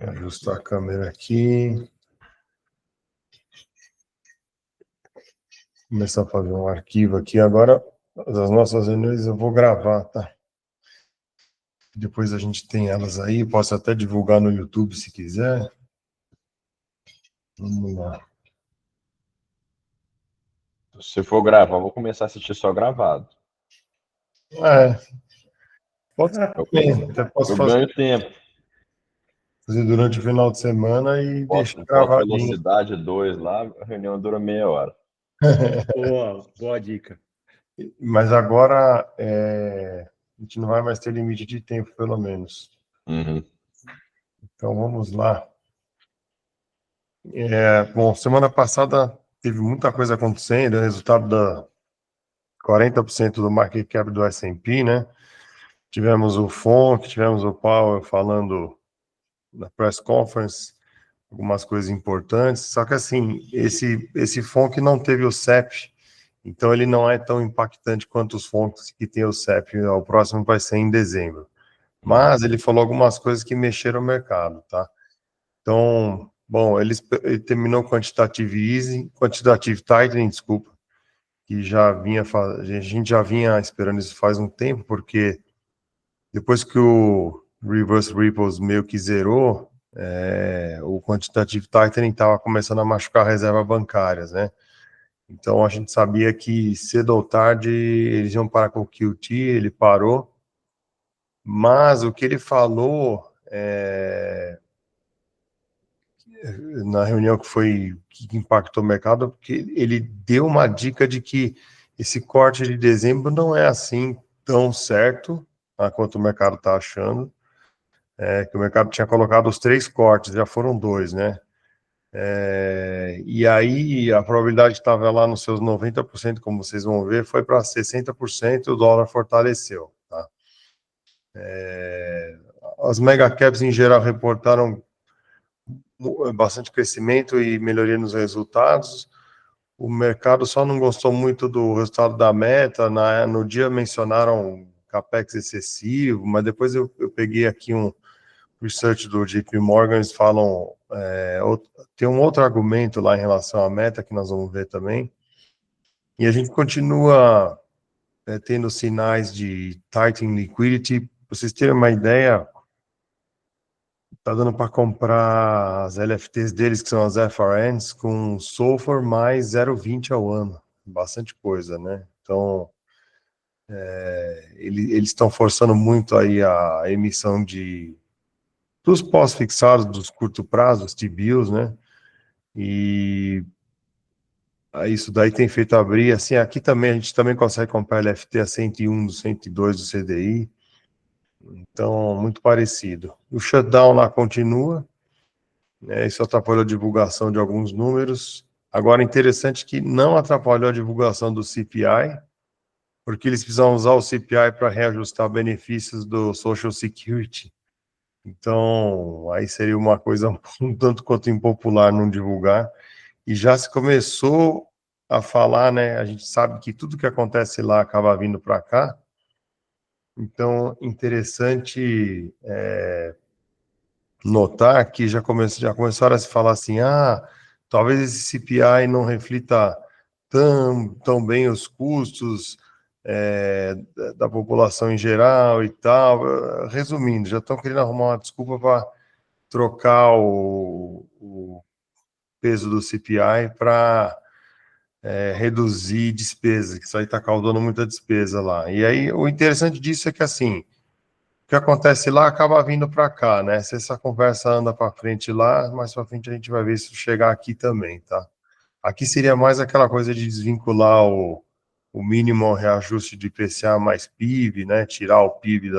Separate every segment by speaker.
Speaker 1: Vou ajustar a câmera aqui. Começar a fazer um arquivo aqui. Agora, das nossas reuniões eu vou gravar, tá? Depois a gente tem elas aí. Posso até divulgar no YouTube se quiser. Vamos lá.
Speaker 2: Se for gravar, eu vou começar a assistir só gravado.
Speaker 1: Pode ser também. Até posso
Speaker 2: Eu ganho tempo.
Speaker 1: fazer durante o final de semana e deixar
Speaker 2: Boto
Speaker 1: gravadinho.
Speaker 2: velocidade 2 lá, a reunião dura meia hora.
Speaker 3: Boa dica.
Speaker 1: Mas agora a gente não vai mais ter limite de tempo, pelo menos.
Speaker 2: Uhum.
Speaker 1: Então vamos lá. Bom, semana passada teve muita coisa acontecendo, resultado da 40% do market cap do S&P, né? Tivemos o FONC, tivemos o Powell falando na press conference, algumas coisas importantes, só que assim, esse FONC não teve o CEP, então ele não é tão impactante quanto os FONCs que tem o CEP, o próximo vai ser em dezembro. Mas ele falou algumas coisas que mexeram o mercado, tá? Então, bom, ele terminou quantitative tightening, desculpa, que a gente já vinha esperando isso faz um tempo, porque depois que o reverse repos meio que zerou, o quantitative tightening estava começando a machucar reservas bancárias, né? Então a gente sabia que cedo ou tarde eles iam parar com o QT, ele parou, mas o que ele falou na reunião que impactou o mercado, porque ele deu uma dica de que esse corte de dezembro não é assim tão certo, tá, quanto o mercado está achando, que o mercado tinha colocado os 3 cortes, já foram 2, né? E aí a probabilidade estava lá nos seus 90%, como vocês vão ver, foi para 60%, o dólar fortaleceu, tá? As mega caps em geral reportaram bastante crescimento e melhoria nos resultados. O mercado só não gostou muito do resultado da Meta. No dia mencionaram capex excessivo, mas depois eu peguei aqui um research do JP Morgan, eles falam, tem um outro argumento lá em relação à Meta que nós vamos ver também. E a gente continua tendo sinais de tightening liquidity. Pra vocês terem uma ideia, tá dando para comprar as LFTs deles, que são as FRNs, com SOFR mais 0,20 ao ano. Bastante coisa, né? Então, eles estão forçando muito aí a emissão dos pós-fixados, dos curto prazos, T-bills, né? E isso daí tem feito abrir, assim, aqui também a gente também consegue comprar LFT a 101 do 102 do CDI. Então, muito parecido. O shutdown lá continua, né? Isso atrapalhou a divulgação de alguns números. Agora, interessante que não atrapalhou a divulgação do CPI, porque eles precisam usar o CPI para reajustar benefícios do Social Security. Então, aí seria uma coisa um tanto quanto impopular não divulgar. E já se começou a falar, né? A gente sabe que tudo que acontece lá acaba vindo para cá. Então, interessante notar que já começaram a se falar assim, talvez esse CPI não reflita tão bem os custos da população em geral e tal. Resumindo, já estão querendo arrumar uma desculpa para trocar o peso do CPI para reduzir despesa, que isso aí está causando muita despesa lá. E aí, o interessante disso é que, assim, o que acontece lá acaba vindo para cá, né? Se essa conversa anda para frente lá, mais para frente a gente vai ver isso chegar aqui também, tá? Aqui seria mais aquela coisa de desvincular o mínimo reajuste de IPCA mais PIB, né? Tirar o PIB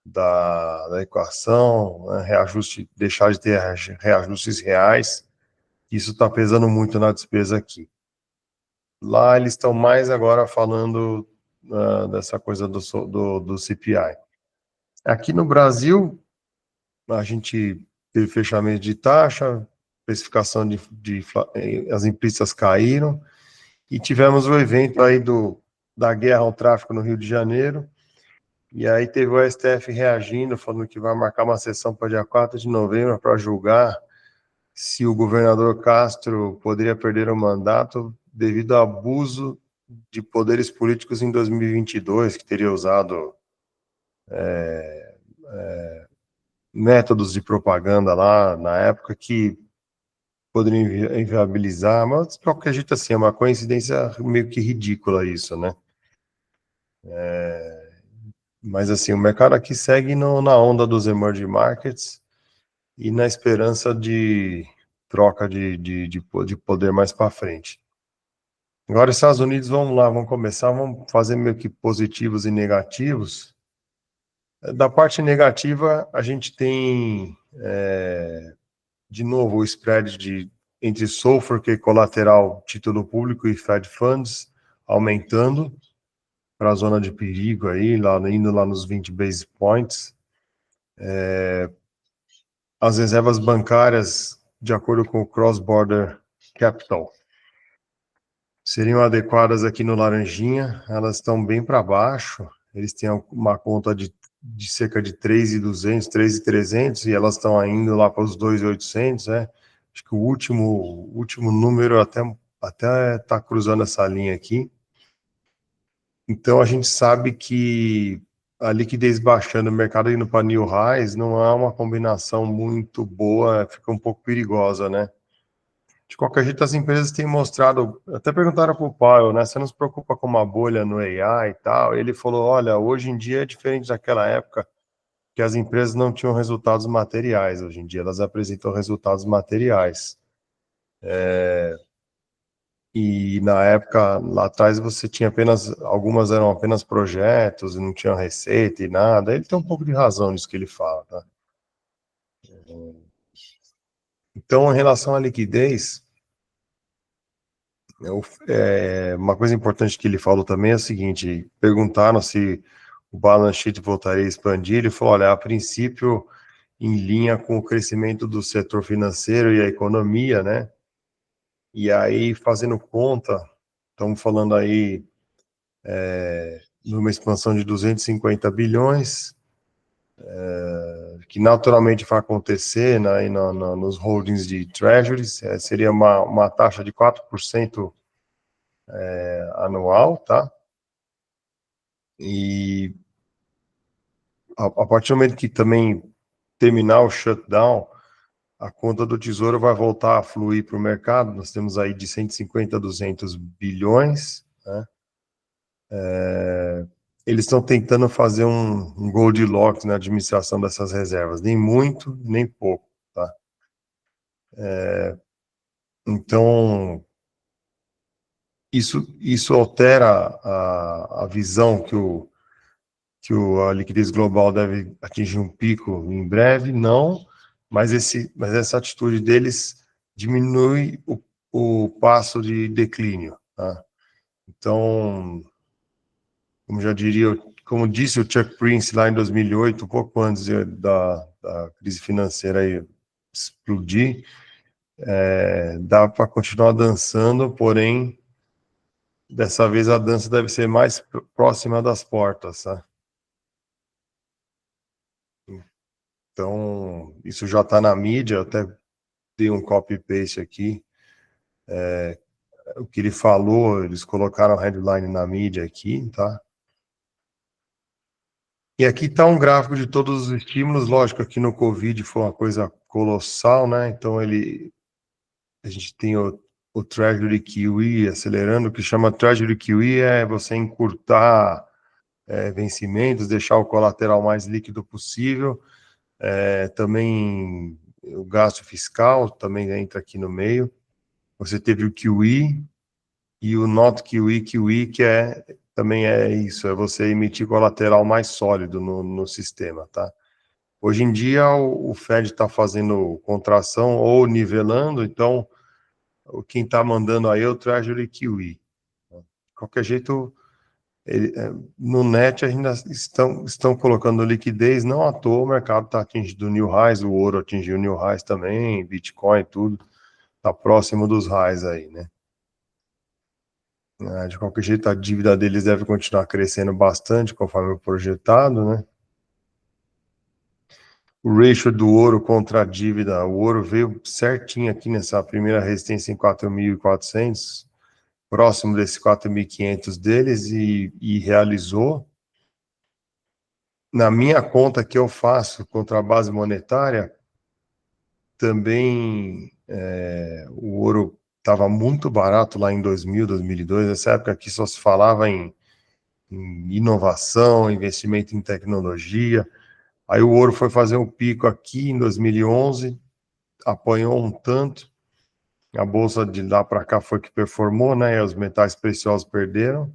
Speaker 1: da equação, né? Reajuste, deixar de ter reajustes reais. Isso está pesando muito na despesa aqui. Lá eles estão mais agora falando dessa coisa do CPI. Aqui no Brasil, a gente teve fechamento de taxa, precificação as implícitas caíram, e tivemos o evento aí da guerra ao tráfico no Rio de Janeiro, E aí teve o STF reagindo, falando que vai marcar uma sessão para dia 4 de novembro para julgar se o governador Castro poderia perder o mandato devido ao abuso de poderes políticos em 2022, que teria usado métodos de propaganda lá na época que poderiam inviabilizar, mas de qualquer jeito assim, é uma coincidência meio que ridícula isso, né? Mas assim, o mercado aqui segue na onda dos emerging markets e na esperança de troca de poder mais para frente. Agora, os Estados Unidos, vamos lá, vamos fazer meio que positivos e negativos. Da parte negativa, a gente tem, de novo, o spread entre SOFR, que é colateral, título público, e Fed Funds, aumentando para a zona de perigo, aí, indo lá nos 20 base points. As reservas bancárias, de acordo com o Cross Border Capital, seriam adequadas aqui no laranjinha, elas estão bem para baixo, eles têm uma conta de cerca de 3.200, 3.300, e elas estão indo lá para os 2.800, né? Acho que o último número até está cruzando essa linha aqui. Então a gente sabe que a liquidez baixando, o mercado indo para new highs, não é uma combinação muito boa, fica um pouco perigosa, né? De qualquer jeito, as empresas têm mostrado, até perguntaram para o Powell, né? Você não se preocupa com uma bolha no AI e tal? Ele falou, olha, hoje em dia é diferente daquela época que as empresas não tinham resultados materiais. Hoje em dia elas apresentam resultados materiais. E na época, lá atrás, você tinha algumas eram apenas projetos, não tinha receita e nada. Ele tem um pouco de razão nisso que ele fala, tá? Então, em relação à liquidez, uma coisa importante que ele falou também é o seguinte: perguntaram se o balance sheet voltaria a expandir. Ele falou: olha, a princípio, em linha com o crescimento do setor financeiro e a economia, né? E aí, fazendo conta, estamos falando aí numa expansão de 250 bilhões, que naturalmente vai acontecer, né, nos holdings de treasuries, seria uma taxa de 4% anual, tá? E a partir do momento que também terminar o shutdown, a conta do Tesouro vai voltar a fluir para o mercado. Nós temos aí de 150 a 200 bilhões, né? Eles estão tentando fazer um Goldilocks na administração dessas reservas, nem muito, nem pouco, tá? Então, isso altera a visão que a liquidez global deve atingir um pico em breve, não, mas essa atitude deles diminui o passo de declínio, tá? Então, como disse o Chuck Prince lá em 2008, um pouco antes da crise financeira aí explodir, dá para continuar dançando, porém, dessa vez a dança deve ser mais próxima das portas, tá? Então, isso já está na mídia, eu até dei um copy-paste aqui. O que ele falou, eles colocaram a headline na mídia aqui, tá? E aqui está um gráfico de todos os estímulos, lógico, aqui no Covid foi uma coisa colossal, né? Então, a gente tem o Treasury QE acelerando, o que chama Treasury QE é você encurtar vencimentos, deixar o colateral mais líquido possível. Também o gasto fiscal também entra aqui no meio. Você teve o QE e o Not QE, que também é isso, é você emitir colateral mais sólido no sistema, tá? Hoje em dia o Fed está fazendo contração ou nivelando, então quem está mandando aí é o Treasury QE. De qualquer jeito, no net ainda estão colocando liquidez, não à toa o mercado está atingindo new highs, o ouro atingiu new highs também, Bitcoin, tudo, está próximo dos highs aí, né? De qualquer jeito, a dívida deles deve continuar crescendo bastante, conforme o projetado, né? O ratio do ouro contra a dívida, o ouro veio certinho aqui nessa primeira resistência em 4.400, próximo desse 4.500 deles, e realizou. Na minha conta que eu faço contra a base monetária, também o ouro estava muito barato lá em 2000, 2002, nessa época que só se falava em inovação, investimento em tecnologia. Aí o ouro foi fazer um pico aqui em 2011, apanhou um tanto, a bolsa de lá para cá foi que performou, né? E os metais preciosos perderam,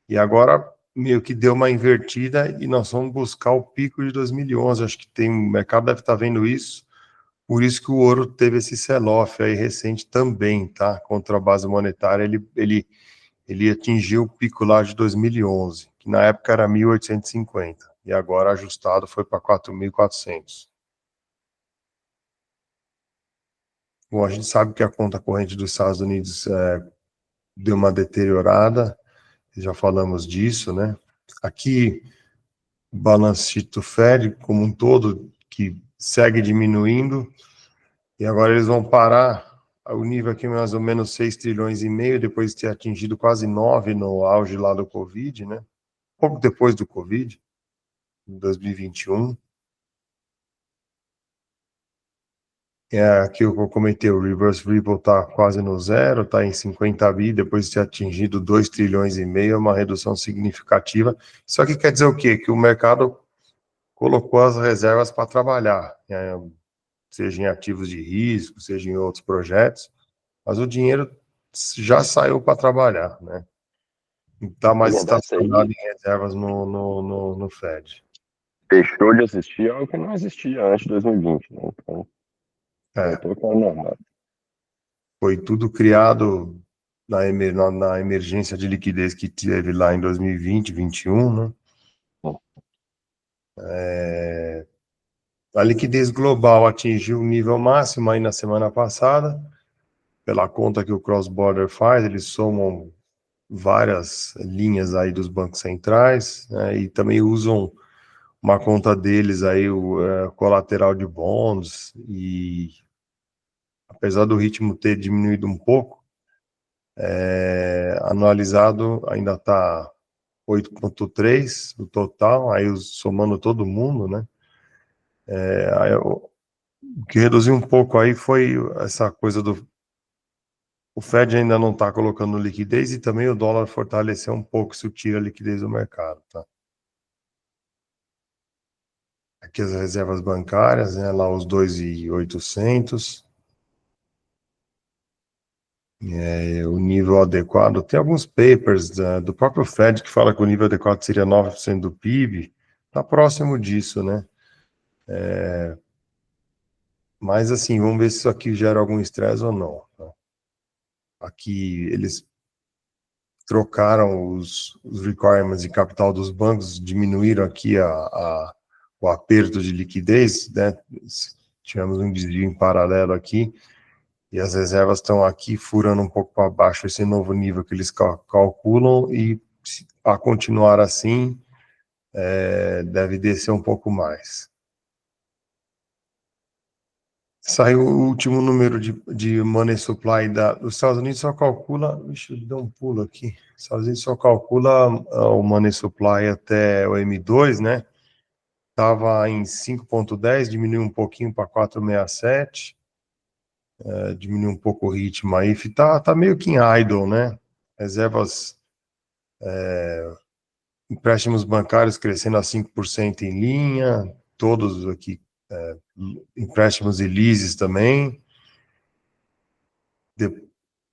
Speaker 1: e agora meio que deu uma invertida e nós vamos buscar o pico de 2011. Acho que o mercado deve estar vendo isso, por isso que o ouro teve esse sell-off aí recente também, tá? Contra a base monetária, ele atingiu o pico lá de 2011, que na época era 1.850, e agora ajustado foi para 4.400. Bom, a gente sabe que a conta corrente dos Estados Unidos deu uma deteriorada, já falamos disso, né? Aqui, o balance sheet do Fed, como um todo, que segue diminuindo, e agora eles vão parar o nível aqui mais ou menos 6 trilhões e meio, depois de ter atingido quase 9 no auge lá do Covid, né? Pouco depois do Covid, em 2021. Aqui eu comentei, o Reverse Repo está quase no zero, está em 50 bi, depois de ter atingido 2 trilhões e meio, é uma redução significativa. Isso aqui quer dizer o quê? Que o mercado colocou as reservas para trabalhar, seja em ativos de risco, seja em outros projetos, mas o dinheiro já saiu para trabalhar, né? Está mais
Speaker 2: Dessa
Speaker 1: estacionado
Speaker 2: aí,
Speaker 1: em reservas no Fed.
Speaker 2: deixou de assistir algo que não existia antes de 2020, né? Então, voltou para o normal.
Speaker 1: Foi tudo criado na emergência de liquidez que teve lá em 2020, 2021, né? A liquidez global atingiu o nível máximo aí na semana passada, pela conta que o Cross Border faz, eles somam várias linhas aí dos bancos centrais, né, e também usam uma conta deles aí, o colateral de bonds, e apesar do ritmo ter diminuído um pouco, anualizado ainda está 8,3 o total, aí somando todo mundo, né? O que reduziu um pouco aí foi essa coisa do. O Fed ainda não está colocando liquidez e também o dólar fortaleceu um pouco, isso tira a liquidez do mercado, tá? Aqui as reservas bancárias, né? Lá os 2.800. O nível adequado. Tem alguns papers do próprio Fed que fala que o nível adequado seria 9% do PIB. Está próximo disso, né? Mas assim, vamos ver se isso aqui gera algum estresse ou não, tá? Aqui eles trocaram os requirements de capital dos bancos, diminuíram aqui o aperto de liquidez, né? Tivemos um desvio em paralelo aqui, e as reservas estão aqui furando um pouco para baixo esse novo nível que eles calculam, e a continuar assim, deve descer um pouco mais. Saiu o último número de money supply dos Estados Unidos, só calcula. Deixa eu dar um pulo aqui. Os Estados Unidos só calcula o money supply até o M2, né? Estava em 5,10, diminuiu um pouquinho para 4,67, diminuiu um pouco o ritmo aí. Tá meio que em idle, né? Reservas, empréstimos bancários crescendo a 5% em linha, todos aqui, empréstimos e leases também.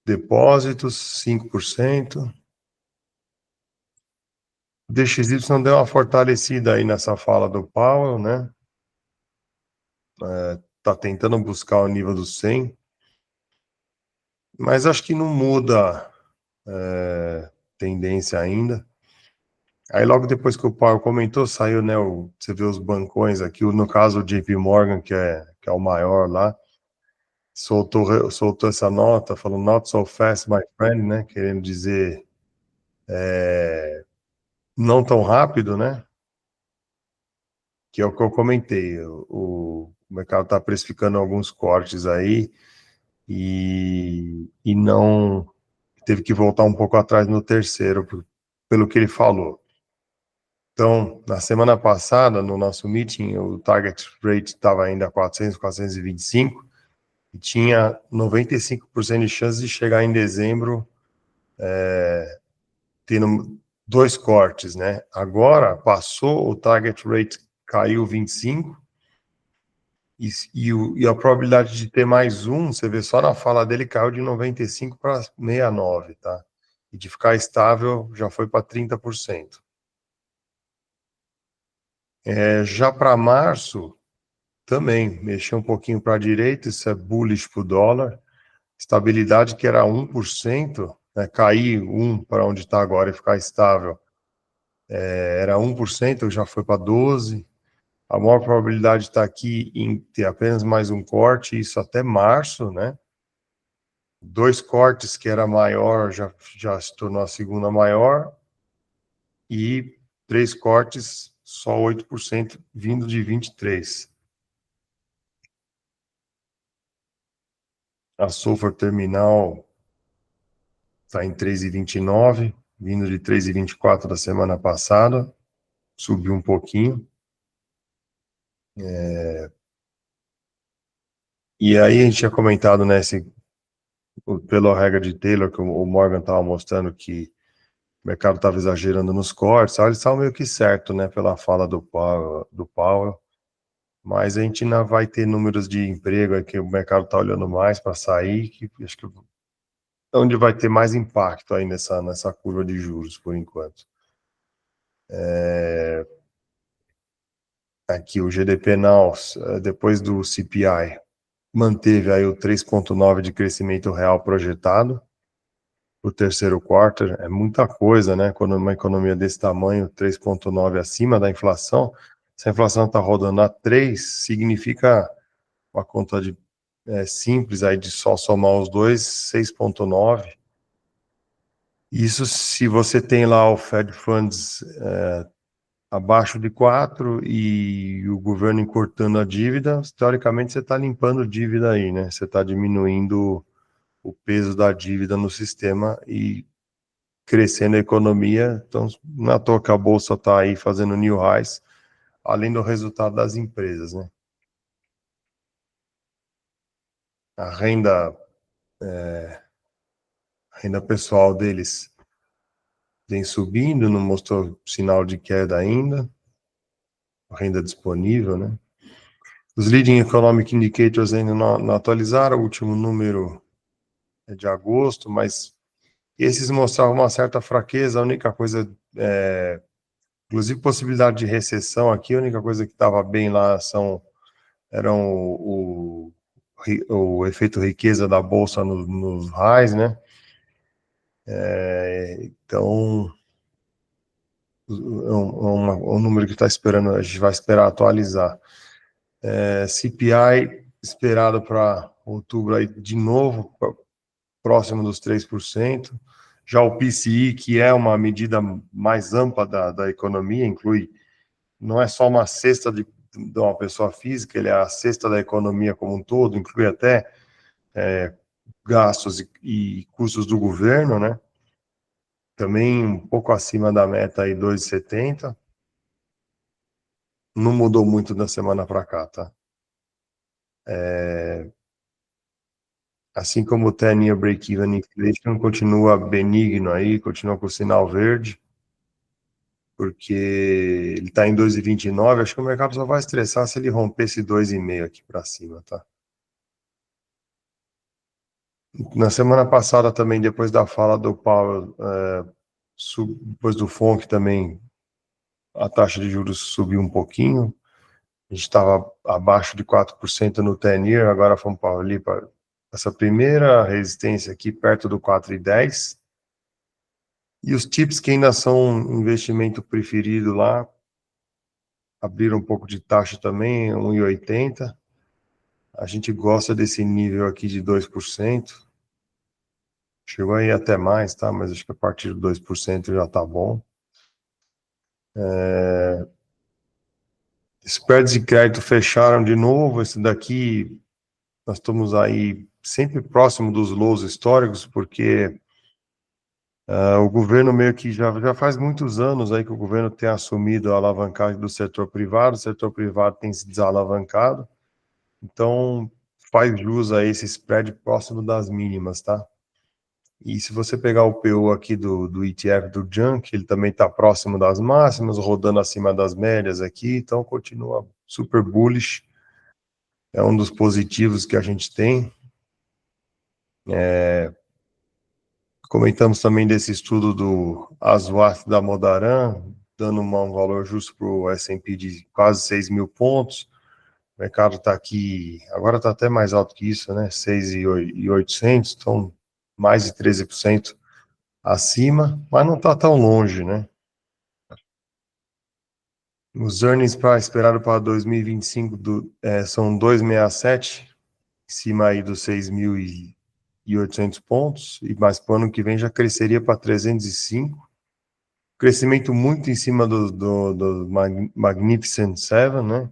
Speaker 1: Depósitos, 5%. O DXY deu uma fortalecida aí nessa fala do Powell, né? Tá tentando buscar o nível do 100, mas acho que não muda tendência ainda. Aí logo depois que o Powell comentou, saiu, né? Você vê os bancões aqui, no caso o JP Morgan, que é o maior lá, soltou essa nota, falando not so fast, my friend, né? Querendo dizer, não tão rápido, né? Que é o que eu comentei. O mercado está precificando alguns cortes aí e não teve que voltar um pouco atrás no terceiro, pelo que ele falou. Então, na semana passada, no nosso meeting, o target rate estava ainda a 400, 425, e tinha 95% de chance de chegar em dezembro tendo dois cortes, né? Agora, passou, o target rate caiu 25, e a probabilidade de ter mais um, você vê só na fala dele, caiu de 95 para 69, tá? E de ficar estável, já foi para 30%. Já para março, também mexeu um pouquinho para a direita, isso é bullish para o dólar. Estabilidade que era 1%, né, cair 1 para onde está agora e ficar estável, era 1%, já foi para 12%. A maior probabilidade está aqui em ter apenas mais um corte, isso até março, né? Dois cortes que era maior, já se tornou a segunda maior, e três cortes, só 8%, vindo de 23%. A sulfur terminal está em 3,29, vindo de 3,24 da semana passada, subiu um pouquinho. E aí a gente tinha comentado, né, pela regra de Taylor, que o Morgan estava mostrando que o mercado estava exagerando nos cortes, eles estavam meio que certo, né, pela fala do Powell, mas a gente ainda vai ter números de emprego aí que o mercado está olhando mais para sair, que acho que é onde vai ter mais impacto aí nessa curva de juros, por enquanto. Aqui o GDP Now, depois do CPI, manteve aí o 3,9 de crescimento real projetado para o terceiro quarter. É muita coisa, né? Quando uma economia desse tamanho, 3,9 acima da inflação, se a inflação está rodando a 3, significa uma conta simples aí de só somar os dois, 6,9. Isso se você tem lá o Fed Funds abaixo de 4 e o governo encurtando a dívida, teoricamente você está limpando dívida aí, né? Você está diminuindo o peso da dívida no sistema e crescendo a economia. Então, não é à toa que a Bolsa está aí fazendo new highs, além do resultado das empresas, né? A renda pessoal deles vem subindo, não mostrou sinal de queda ainda. A renda disponível, né? Os leading economic indicators ainda não atualizaram, o último número é de agosto, mas esses mostravam uma certa fraqueza. A única coisa, inclusive possibilidade de recessão aqui, a única coisa que estava bem lá eram o efeito riqueza da bolsa nos highs, né? Então, um número que está esperando, a gente vai esperar atualizar. CPI esperado para outubro aí de novo, próximo dos 3%. Já o PCI, que é uma medida mais ampla da economia, inclui, não é só uma cesta de uma pessoa física, ele é a cesta da economia como um todo, inclui até gastos e custos do governo, né? Também um pouco acima da meta aí, 2,70. Não mudou muito da semana para cá, tá? Assim como o 10-year break-even inflation continua benigno aí, continua com o sinal verde, porque ele está em 2,29, acho que o mercado só vai estressar se ele romper esse 2,5 aqui para cima, tá? Na semana passada também, depois da fala do Powell, depois do FONC também, a taxa de juros subiu um pouquinho, a gente estava abaixo de 4% no 10-year, agora fomos para ali, para essa primeira resistência aqui, perto do 4,10. E os TIPS, que ainda são investimento preferido lá, abriram um pouco de taxa também, 1,80. A gente gosta desse nível aqui de 2%. Chegou aí até mais, tá? Mas acho que a partir de 2% já tá bom. Spreads de crédito fecharam de novo. Esse daqui, nós estamos aí sempre próximo dos lows históricos, porque o governo meio que já faz muitos anos aí que o governo tem assumido a alavancagem do setor privado, o setor privado tem se desalavancado, então faz jus a esse spread próximo das mínimas, tá? E se você pegar o PU aqui do ETF do Junk, ele também está próximo das máximas, rodando acima das médias aqui, então continua super bullish, é um dos positivos que a gente tem. Comentamos também desse estudo do Aswath da Modaran, dando um valor justo para o S&P de quase 6 mil pontos. O mercado está aqui, agora está até mais alto que isso, né? 6.800, então mais de 13% acima, mas não está tão longe, né? Os earnings esperados para 2025 são 2,67, em cima aí dos 6.800 pontos, e mais para o ano que vem já cresceria para 305. Crescimento muito em cima do Magnificent Seven, né?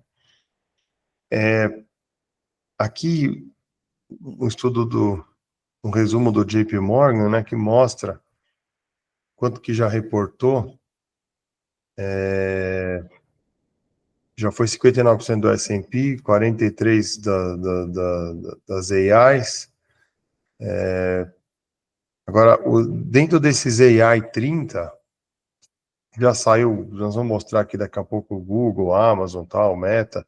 Speaker 1: Aqui, um estudo um resumo do JP Morgan, né, que mostra quanto que já reportou, já foi 59% do S&P, 43% das AIs. Agora, dentro desses AI 30, já saiu, nós vamos mostrar aqui daqui a pouco o Google, Amazon, tal, Meta,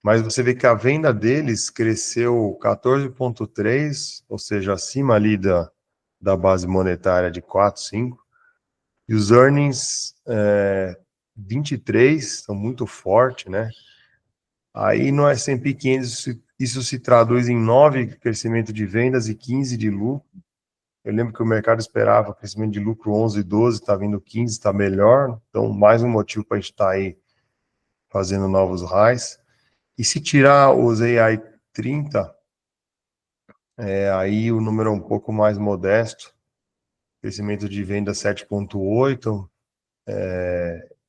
Speaker 1: mas você vê que a venda deles cresceu 14,3%, ou seja, acima ali da base monetária de 4, 5, e os earnings 23, são muito forte, né? Aí no S&P 500 isso se traduz em 9 crescimento de vendas e 15 de lucro. Eu lembro que o mercado esperava crescimento de lucro 11, 12, está vindo 15, está melhor. Então, mais um motivo para a gente estar aí fazendo novos highs. E se tirar os AI 30, aí o número é um pouco mais modesto. Crescimento de venda 7,8,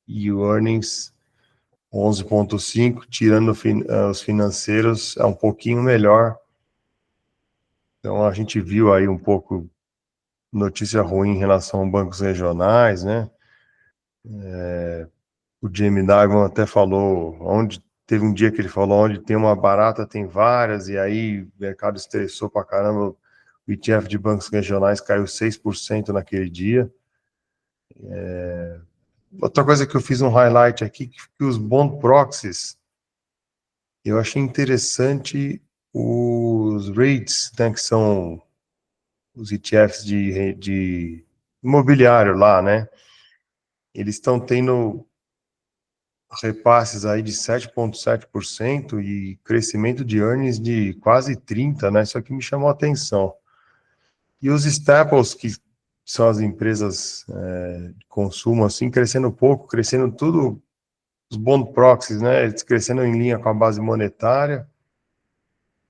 Speaker 1: e o earnings 11,5, tirando os financeiros, é um pouquinho melhor. Então, a gente viu aí um pouco notícia ruim em relação a bancos regionais, né? O Jamie Dimon até falou, teve um dia que ele falou, onde tem uma barata, tem várias, e aí o mercado estressou pra caramba, o ETF de bancos regionais caiu 6% naquele dia. Outra coisa que eu fiz um highlight aqui, que os bond proxies, eu achei interessante os REITs, né, que são os ETFs de imobiliário lá, né? Eles estão tendo repasses aí de 7,7% e crescimento de earnings de quase 30%, né? Isso aqui me chamou a atenção. E os staples, que são as empresas de consumo, assim, crescendo pouco, crescendo tudo, os bond proxies, né? Eles crescendo em linha com a base monetária.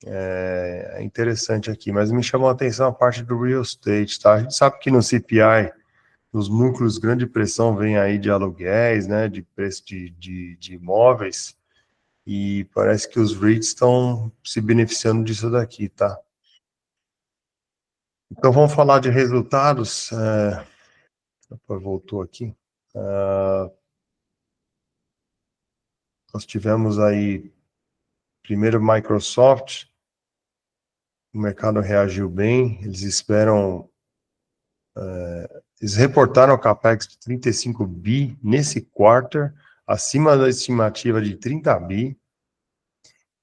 Speaker 1: É interessante aqui, mas me chamou a atenção a parte do real estate, tá? A gente sabe que no CPI, nos núcleos, grande pressão vem aí de aluguéis, né? De preço de imóveis. E parece que os REITs estão se beneficiando disso daqui, tá? Então vamos falar de resultados. Voltou aqui. Nós tivemos aí, primeiro Microsoft, o mercado reagiu bem, eles reportaram o CAPEX de 35 bi nesse quarter, acima da estimativa de 30 bi.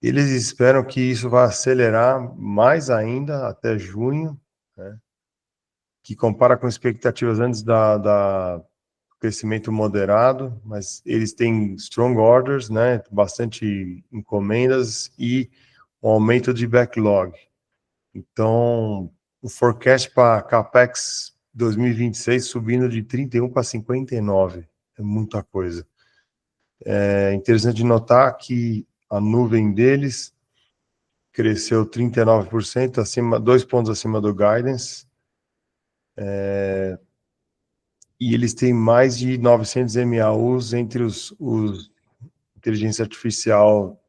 Speaker 1: Eles esperam que isso vai acelerar mais ainda até junho, né? Que compara com expectativas antes da crescimento moderado, mas eles têm strong orders, né? Bastante encomendas e um aumento de backlog. Então, o forecast para CAPEX 2026 subindo de 31 para 59, é muita coisa. É interessante notar que a nuvem deles cresceu 39%, 2 pontos acima do guidance, E eles têm mais de 900 MAUs entre os inteligência artificial,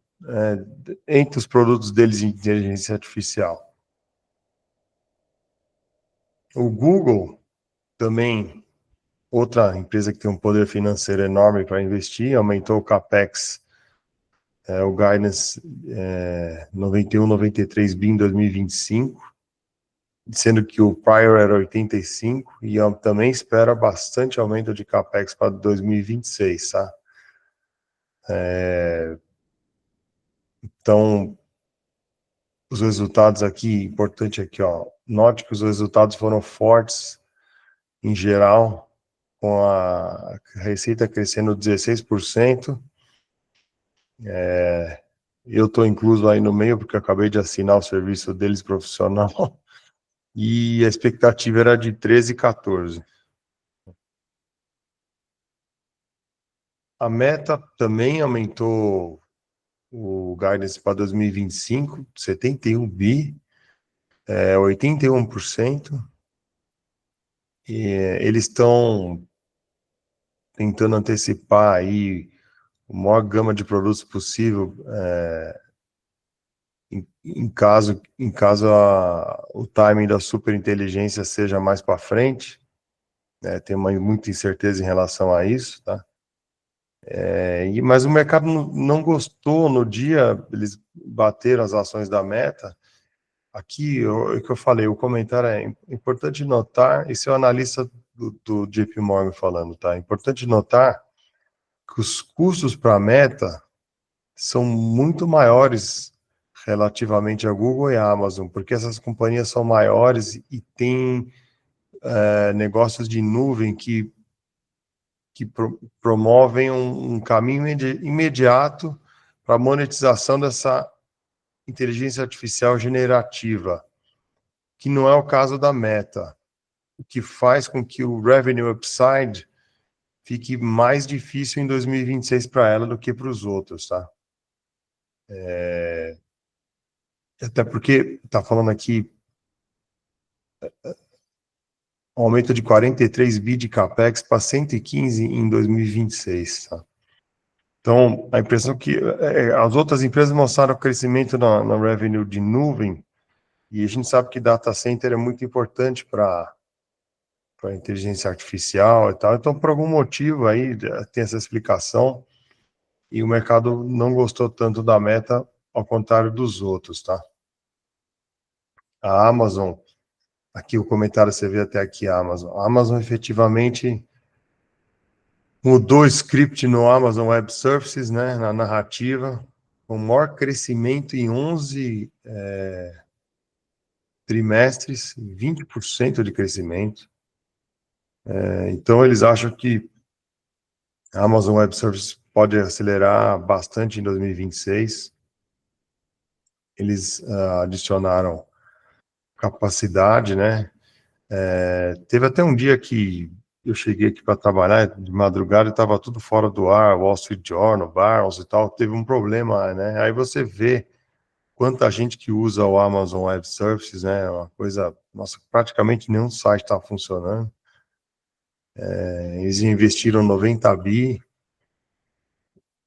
Speaker 1: entre os produtos deles de inteligência artificial. O Google também, outra empresa que tem um poder financeiro enorme para investir, aumentou o CAPEX, o guidance 91, 93 bi em 2025, sendo que o prior era 85, e também espera bastante aumento de CAPEX para 2026, tá? Então, os resultados aqui, importante aqui, ó, note que os resultados foram fortes em geral, com a receita crescendo 16%. Eu estou incluso aí no meio, porque eu acabei de assinar o serviço deles profissional, e a expectativa era de 13 e 14. A Meta também aumentou o guidance para 2025, 71 bi, 81%. E eles estão tentando antecipar aí a maior gama de produtos possível, em caso o timing da superinteligência seja mais para frente, tem muita incerteza em relação a isso, tá? Mas o mercado não gostou no dia, eles bateram as ações da Meta. Aqui, o que eu falei, o comentário é importante notar, esse é o analista do JP Morgan falando, tá? É importante notar que os custos para a Meta são muito maiores relativamente a Google e a Amazon, porque essas companhias são maiores e têm negócios de nuvem que promovem um caminho imediato para a monetização dessa inteligência artificial generativa, que não é o caso da Meta, o que faz com que o revenue upside fique mais difícil em 2026 para ela do que para os outros, tá? Até porque está falando aqui um aumento de 43 bi de capex para 115 em 2026, tá? Então, a impressão que as outras empresas mostraram crescimento na revenue de nuvem, e a gente sabe que data center é muito importante para a inteligência artificial e tal. Então, por algum motivo aí, tem essa explicação, e o mercado não gostou tanto da Meta, ao contrário dos outros, tá? A Amazon, aqui o comentário você vê até aqui, a Amazon efetivamente mudou o script no Amazon Web Services, né, na narrativa, com maior crescimento em 11 trimestres, 20% de crescimento. Então, eles acham que a Amazon Web Services pode acelerar bastante em 2026. Eles adicionaram capacidade, né? Teve até um dia que eu cheguei aqui para trabalhar de madrugada e estava tudo fora do ar, Wall Street Journal, Barron's e tal, teve um problema, né? Aí você vê quanta gente que usa o Amazon Web Services, né? Uma coisa, nossa, praticamente nenhum site está funcionando. Eles investiram 90 bi,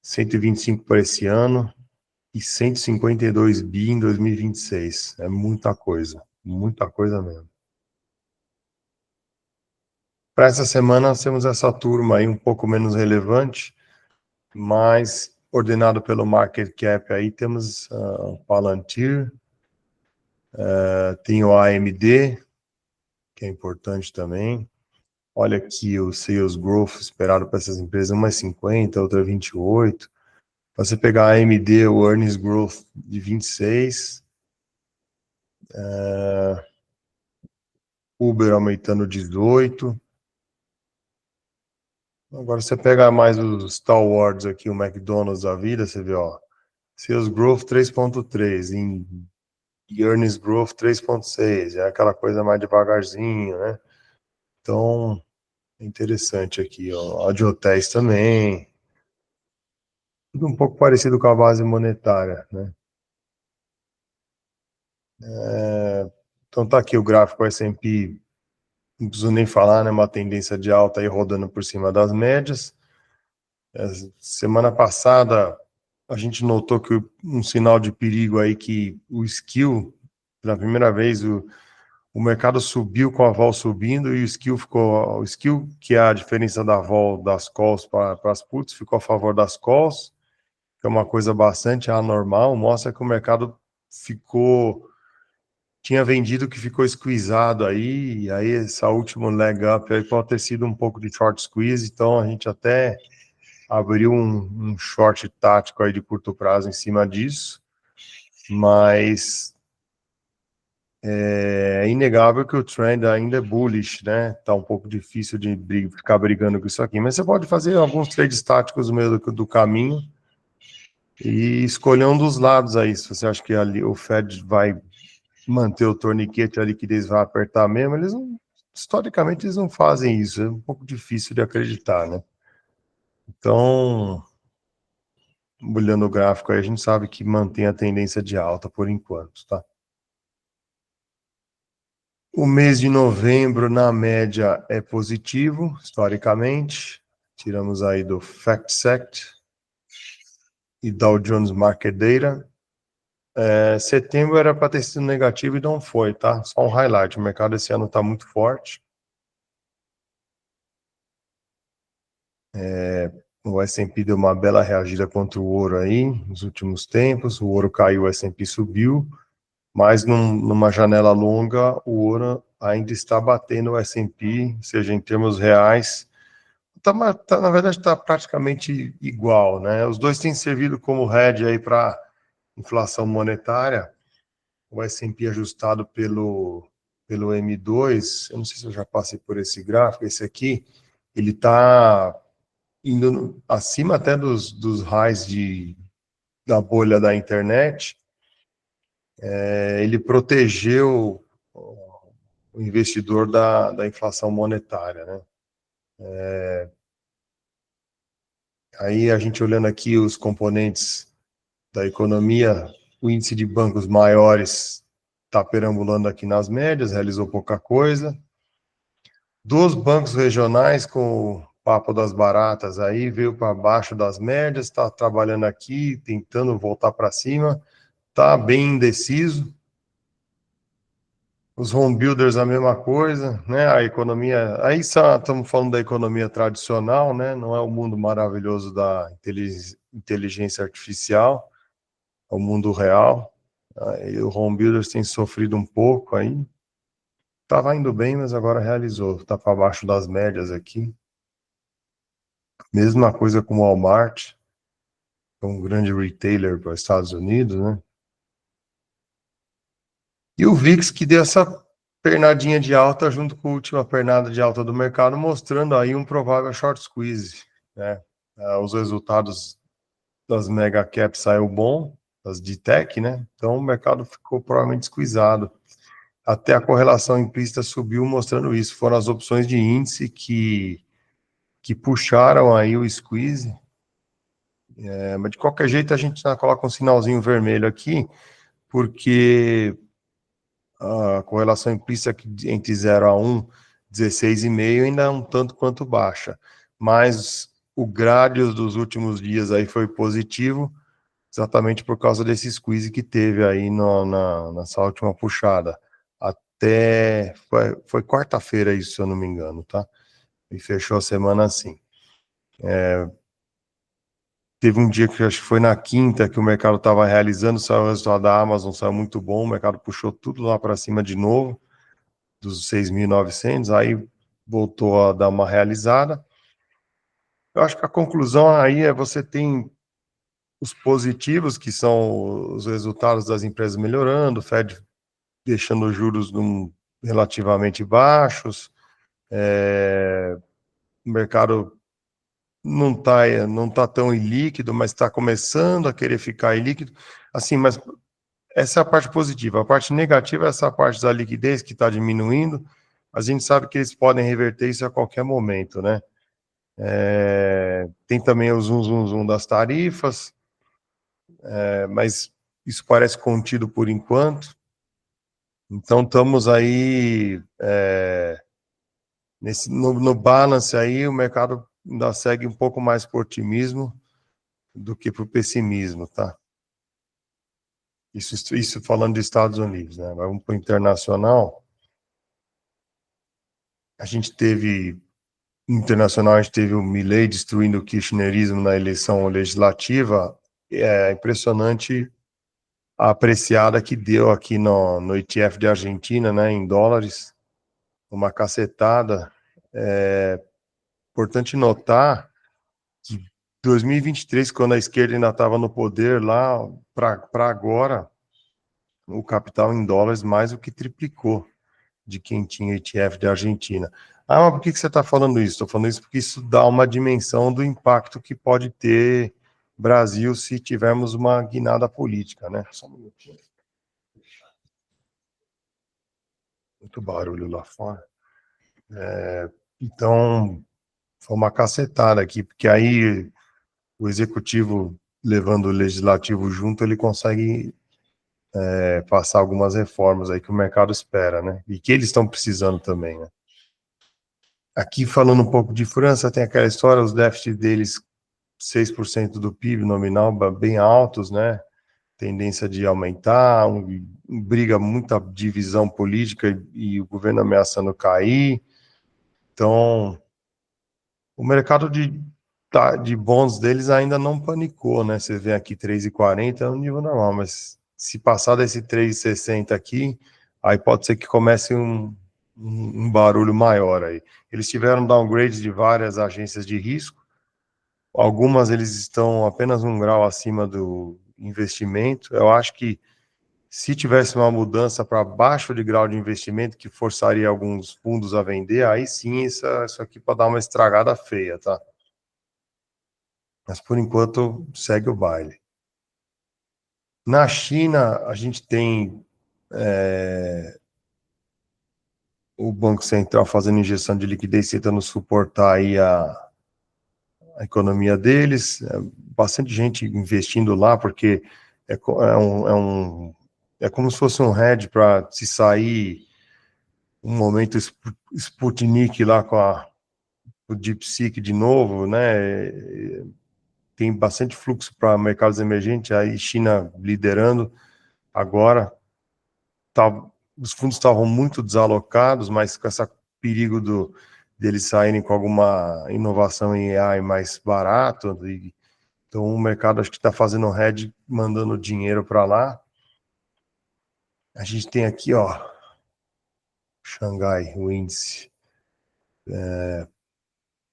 Speaker 1: 125 para esse ano e 152 bi em 2026. É muita coisa mesmo. Para essa semana, nós temos essa turma aí um pouco menos relevante, mas ordenado pelo market cap aí, temos o Palantir, tem o AMD, que é importante também. Olha aqui o sales growth esperado para essas empresas, uma é 50, outra 28. Você pegar a AMD, o earnings growth de 26, Uber aumentando 18. Agora você pega mais os Star Wars aqui, o McDonald's da vida, você vê, ó, sales growth 3.3, e earnings growth 3.6, é aquela coisa mais devagarzinho, né? Então, é interessante aqui, ó, a de hotéis também, tudo um pouco parecido com a base monetária, né? Então tá aqui o gráfico S&P não preciso nem falar, né? Uma tendência de alta aí rodando por cima das médias. Semana passada, a gente notou que um sinal de perigo aí que o skill, pela primeira vez, o mercado subiu com a vol subindo e o skill, que é a diferença da vol das calls para as puts, ficou a favor das calls, que é uma coisa bastante anormal, mostra que o mercado tinha vendido que ficou squeezado aí, e aí essa última leg up aí pode ter sido um pouco de short squeeze, então a gente até abriu um short tático aí de curto prazo em cima disso, mas é inegável que o trend ainda é bullish, né? Tá um pouco difícil de ficar brigando com isso aqui, mas você pode fazer alguns trades táticos no meio do caminho e escolher um dos lados aí. Se você acha que ali o Fed vai manter o torniquete, a liquidez vai apertar mesmo, historicamente eles não fazem isso, é um pouco difícil de acreditar, né? Então, olhando o gráfico aí, a gente sabe que mantém a tendência de alta por enquanto, tá? O mês de novembro, na média, é positivo, historicamente. Tiramos aí do FactSet e Dow Jones Market Data. Setembro era para ter sido negativo e não foi, tá? Só um highlight. O mercado esse ano está muito forte. O S&P deu uma bela reagida contra o ouro aí, nos últimos tempos. O ouro caiu, o S&P subiu. Mas numa janela longa, o ouro ainda está batendo o S&P, ou seja, em termos reais, na verdade está praticamente igual, né? Os dois têm servido como hedge aí para inflação monetária. O S&P ajustado pelo M2, eu não sei se eu já passei por esse gráfico, esse aqui, ele está indo acima até dos highs da bolha da internet. Ele protegeu o investidor da inflação monetária, né? Aí a gente olhando aqui os componentes da economia, o índice de bancos maiores está perambulando aqui nas médias, realizou pouca coisa. Dos bancos regionais, com o papo das baratas aí, veio para baixo das médias, está trabalhando aqui, tentando voltar para cima, está bem indeciso. Os home builders a mesma coisa, né? A economia, aí estamos falando da economia tradicional, né? Não é o mundo maravilhoso da inteligência artificial, é o mundo real. Aí o home builders tem sofrido um pouco aí. Estava indo bem, mas agora realizou, está para baixo das médias aqui. Mesma coisa com o Walmart, um grande retailer para os Estados Unidos, né? E o VIX que deu essa pernadinha de alta junto com a última pernada de alta do mercado, mostrando aí um provável short squeeze, né? Os resultados das mega caps saiu bom, das de tech, né? Então o mercado ficou provavelmente squeezado. Até a correlação implícita subiu mostrando isso. Foram as opções de índice que puxaram aí o squeeze. Mas de qualquer jeito a gente já coloca um sinalzinho vermelho aqui, porque a correlação implícita entre 0 a 1, 16,5 ainda é um tanto quanto baixa. Mas o Gradius dos últimos dias aí foi positivo, exatamente por causa desse squeeze que teve aí nessa última puxada. Foi quarta-feira isso, se eu não me engano, tá? E fechou a semana assim. Teve um dia que acho que foi na quinta que o mercado estava realizando, saiu o resultado da Amazon, saiu muito bom, o mercado puxou tudo lá para cima de novo, dos 6.900, aí voltou a dar uma realizada. Eu acho que a conclusão aí é você tem os positivos, que são os resultados das empresas melhorando, o Fed deixando os juros relativamente baixos, o mercado não tá tão ilíquido, mas está começando a querer ficar ilíquido. Assim, mas essa é a parte positiva. A parte negativa é essa parte da liquidez que está diminuindo. A gente sabe que eles podem reverter isso a qualquer momento, né? Tem também o zoom das tarifas, mas isso parece contido por enquanto. Então, estamos aí No balance aí, o mercado ainda segue um pouco mais para o otimismo do que para o pessimismo, tá? Isso falando dos Estados Unidos, né? Vamos para o internacional. A gente teve o Milei destruindo o kirchnerismo na eleição legislativa. É impressionante a apreciada que deu aqui no ETF de Argentina, né, em dólares, uma cacetada. É importante notar que 2023, quando a esquerda ainda estava no poder lá, para agora, o capital em dólares mais do que triplicou de quem tinha ETF de Argentina. Ah, mas por que você está falando isso? Estou falando isso porque isso dá uma dimensão do impacto que pode ter Brasil se tivermos uma guinada política, né? Só um minutinho. Muito barulho lá fora. Então, foi uma cacetada aqui, porque aí o executivo levando o legislativo junto, ele consegue passar algumas reformas aí que o mercado espera, né? E que eles estão precisando também, né? Aqui, falando um pouco de França, tem aquela história, os déficits deles, 6% do PIB nominal, bem altos, né? Tendência de aumentar, briga, muita divisão política e o governo ameaçando cair. Então, o mercado de bons deles ainda não panicou, né? Você vê aqui 3,40 é um nível normal, mas se passar desse 3,60 aqui, aí pode ser que comece um barulho maior aí. Eles tiveram downgrades de várias agências de risco, algumas eles estão apenas um grau acima do investimento. Eu acho que se tivesse uma mudança para baixo de grau de investimento, que forçaria alguns fundos a vender, aí sim isso aqui pode dar uma estragada feia, tá? Mas por enquanto segue o baile. Na China, a gente tem o Banco Central fazendo injeção de liquidez, tentando suportar aí a economia deles, bastante gente investindo lá, porque é como se fosse um hedge para se sair um momento Sputnik lá com o DeepSeek de novo, né? Tem bastante fluxo para mercados emergentes, aí China liderando agora. Tá, os fundos estavam muito desalocados, mas com esse perigo deles saírem com alguma inovação em AI mais barato, então o mercado acho que está fazendo um hedge, mandando dinheiro para lá. A gente tem aqui, ó, Xangai, o índice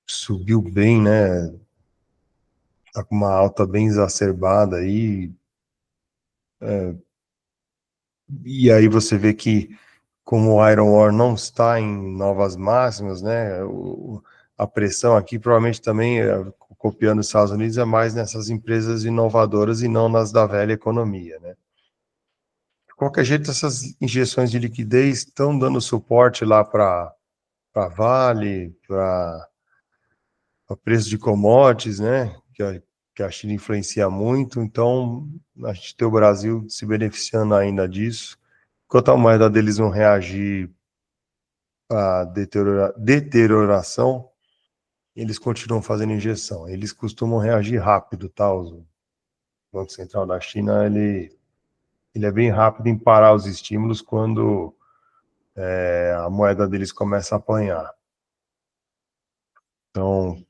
Speaker 1: subiu bem, né? Tá com uma alta bem exacerbada aí. E aí você vê que, como o Iron Ore não está em novas máximas, né? A pressão aqui provavelmente também, copiando os Estados Unidos, é mais nessas empresas inovadoras e não nas da velha economia, né? De qualquer jeito, essas injeções de liquidez estão dando suporte lá para Vale, para preço de commodities, né? Que a China influencia muito, então a gente tem o Brasil se beneficiando ainda disso. Enquanto a moeda deles não reagir à deterioração, eles continuam fazendo injeção. Eles costumam reagir rápido, tá? O Banco Central da China, ele é bem rápido em parar os estímulos quando a moeda deles começa a apanhar. Então,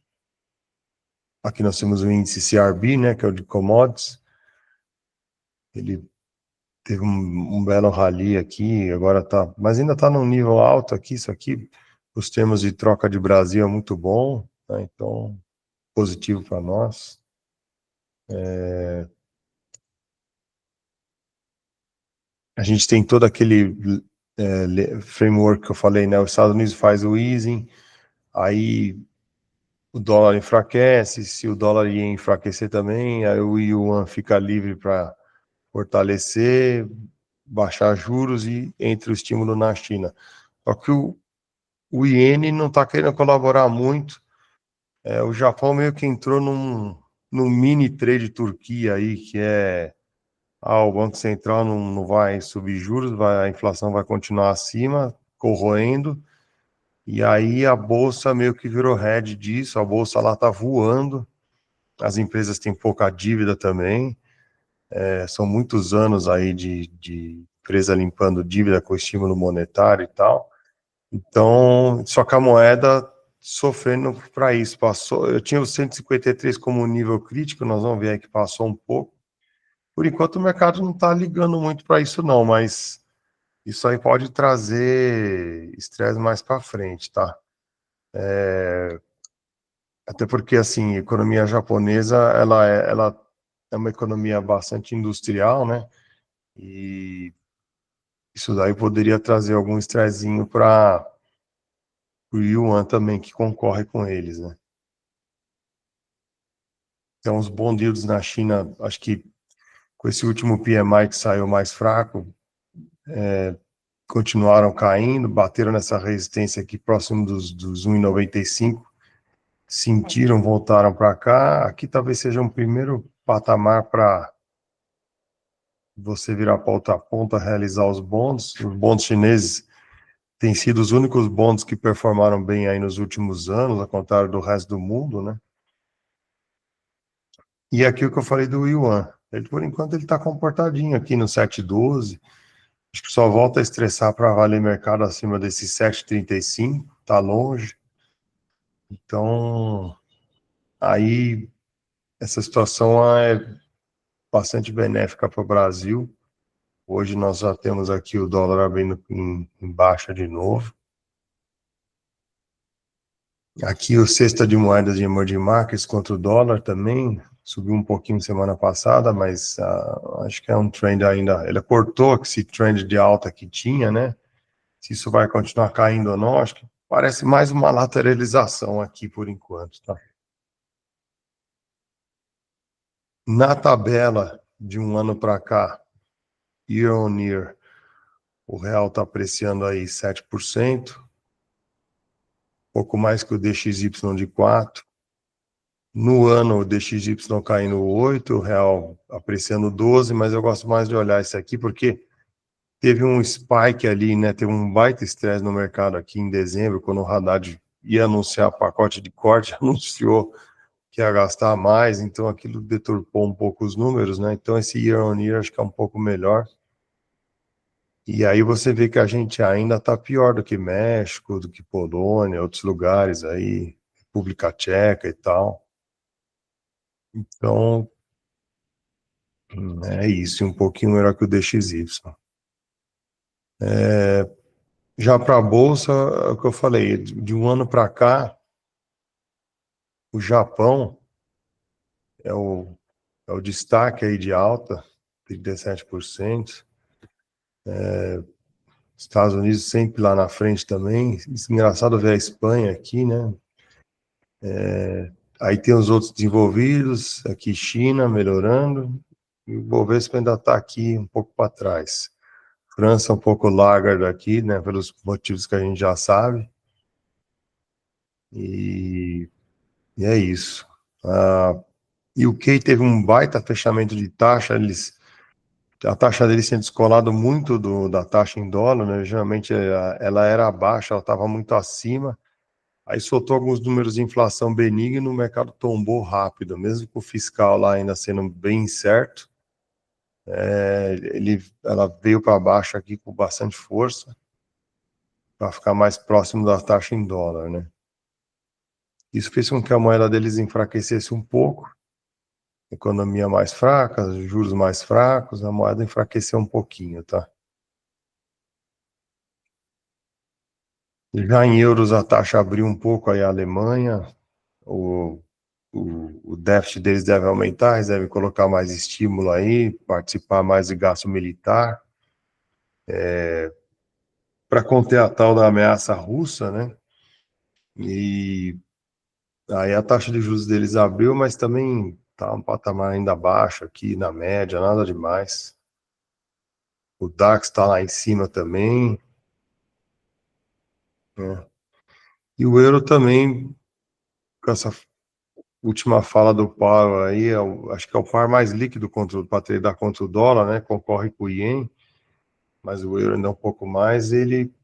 Speaker 1: aqui nós temos o índice CRB, né, que é o de commodities. Ele teve um belo rally aqui, agora tá, mas ainda está num nível alto aqui. Isso aqui, os termos de troca de Brasil é muito bom, né, então positivo para nós. A gente tem todo aquele framework que eu falei, né? Os Estados Unidos faz o easing, aí o dólar enfraquece, se o dólar ia enfraquecer também, aí o yuan fica livre para fortalecer, baixar juros e entre o estímulo na China. Só que o iene não está querendo colaborar muito. O Japão meio que entrou num mini trade Turquia aí, que o Banco Central não vai subir juros, a inflação vai continuar acima, corroendo, E aí a bolsa meio que virou head disso, a bolsa lá tá voando, as empresas têm pouca dívida também, são muitos anos aí de empresa limpando dívida com estímulo monetário e tal. Então, só que a moeda sofrendo para isso. Passou, eu tinha o 153 como nível crítico, nós vamos ver aí que passou um pouco. Por enquanto, o mercado não está ligando muito para isso, não, mas isso aí pode trazer estresse mais para frente, tá? Até porque, assim, a economia japonesa, ela é uma economia bastante industrial, né? E isso daí poderia trazer algum estressinho para o Yuan também, que concorre com eles, né? Então, os bond yields na China, acho que com esse último PMI que saiu mais fraco, continuaram caindo, bateram nessa resistência aqui próximo dos 1,95, sentiram, voltaram para cá. Aqui talvez seja um primeiro patamar para você virar para outra ponta, realizar os bonds. Os bonds chineses têm sido os únicos bonds que performaram bem aí nos últimos anos, ao contrário do resto do mundo, né? E aqui o que eu falei do Yuan, ele por enquanto ele está comportadinho aqui no 7,12. Acho que só volta a estressar para valer mercado acima desse 7,35, tá longe. Então, aí essa situação é bastante benéfica para o Brasil. Hoje nós já temos aqui o dólar abrindo em baixa de novo. Aqui o cesta de moedas de emerging markets contra o dólar também subiu um pouquinho semana passada, mas acho que é um trend ainda. Ele cortou esse trend de alta que tinha, né? Se isso vai continuar caindo ou não, acho que parece mais uma lateralização aqui por enquanto, tá? Na tabela de um ano para cá, year on year, o real está apreciando aí 7%, pouco mais que o DXY de 4%. No ano, o DXY caindo 8%, o real apreciando 12%, mas eu gosto mais de olhar isso aqui porque teve um spike ali, né? Teve um baita estresse no mercado aqui em dezembro, quando o Haddad ia anunciar pacote de corte, anunciou que ia gastar mais, então aquilo deturpou um pouco os números, né? Então esse year on year acho que é um pouco melhor. E aí você vê que a gente ainda está pior do que México, do que Polônia, outros lugares aí, República Tcheca e tal. Então, é isso, um pouquinho melhor que o DXY. Já para a Bolsa, é o que eu falei, de um ano para cá, o Japão é o destaque aí de alta, 37%. Estados Unidos sempre lá na frente também. Engraçado ver a Espanha aqui, né? Aí tem os outros desenvolvidos, aqui China melhorando, e o Bovespa ainda está aqui um pouco para trás. França um pouco laggard aqui, né? Pelos motivos que a gente já sabe. E é isso. E o UK teve um baita fechamento de taxa, a taxa deles tinha descolado muito da taxa em dólar, né? Geralmente ela era baixa, ela estava muito acima. Aí soltou alguns números de inflação benigna e o mercado tombou rápido, mesmo com o fiscal lá ainda sendo bem incerto. Ela veio para baixo aqui com bastante força, para ficar mais próximo da taxa em dólar, né? Isso fez com que a moeda deles enfraquecesse um pouco, economia mais fraca, juros mais fracos, a moeda enfraqueceu um pouquinho, tá? Já em euros a taxa abriu um pouco aí a Alemanha, o déficit deles deve aumentar, eles devem colocar mais estímulo aí, participar mais de gasto militar, para conter a tal da ameaça russa, né? E aí a taxa de juros deles abriu, mas também tá um patamar ainda baixo aqui, na média, nada demais. O DAX está lá em cima também, né? E o euro também, com essa última fala do Powell aí, acho que é o par mais líquido para tradar contra o dólar, né? Concorre com o Ien, mas o euro ainda é um pouco mais, ele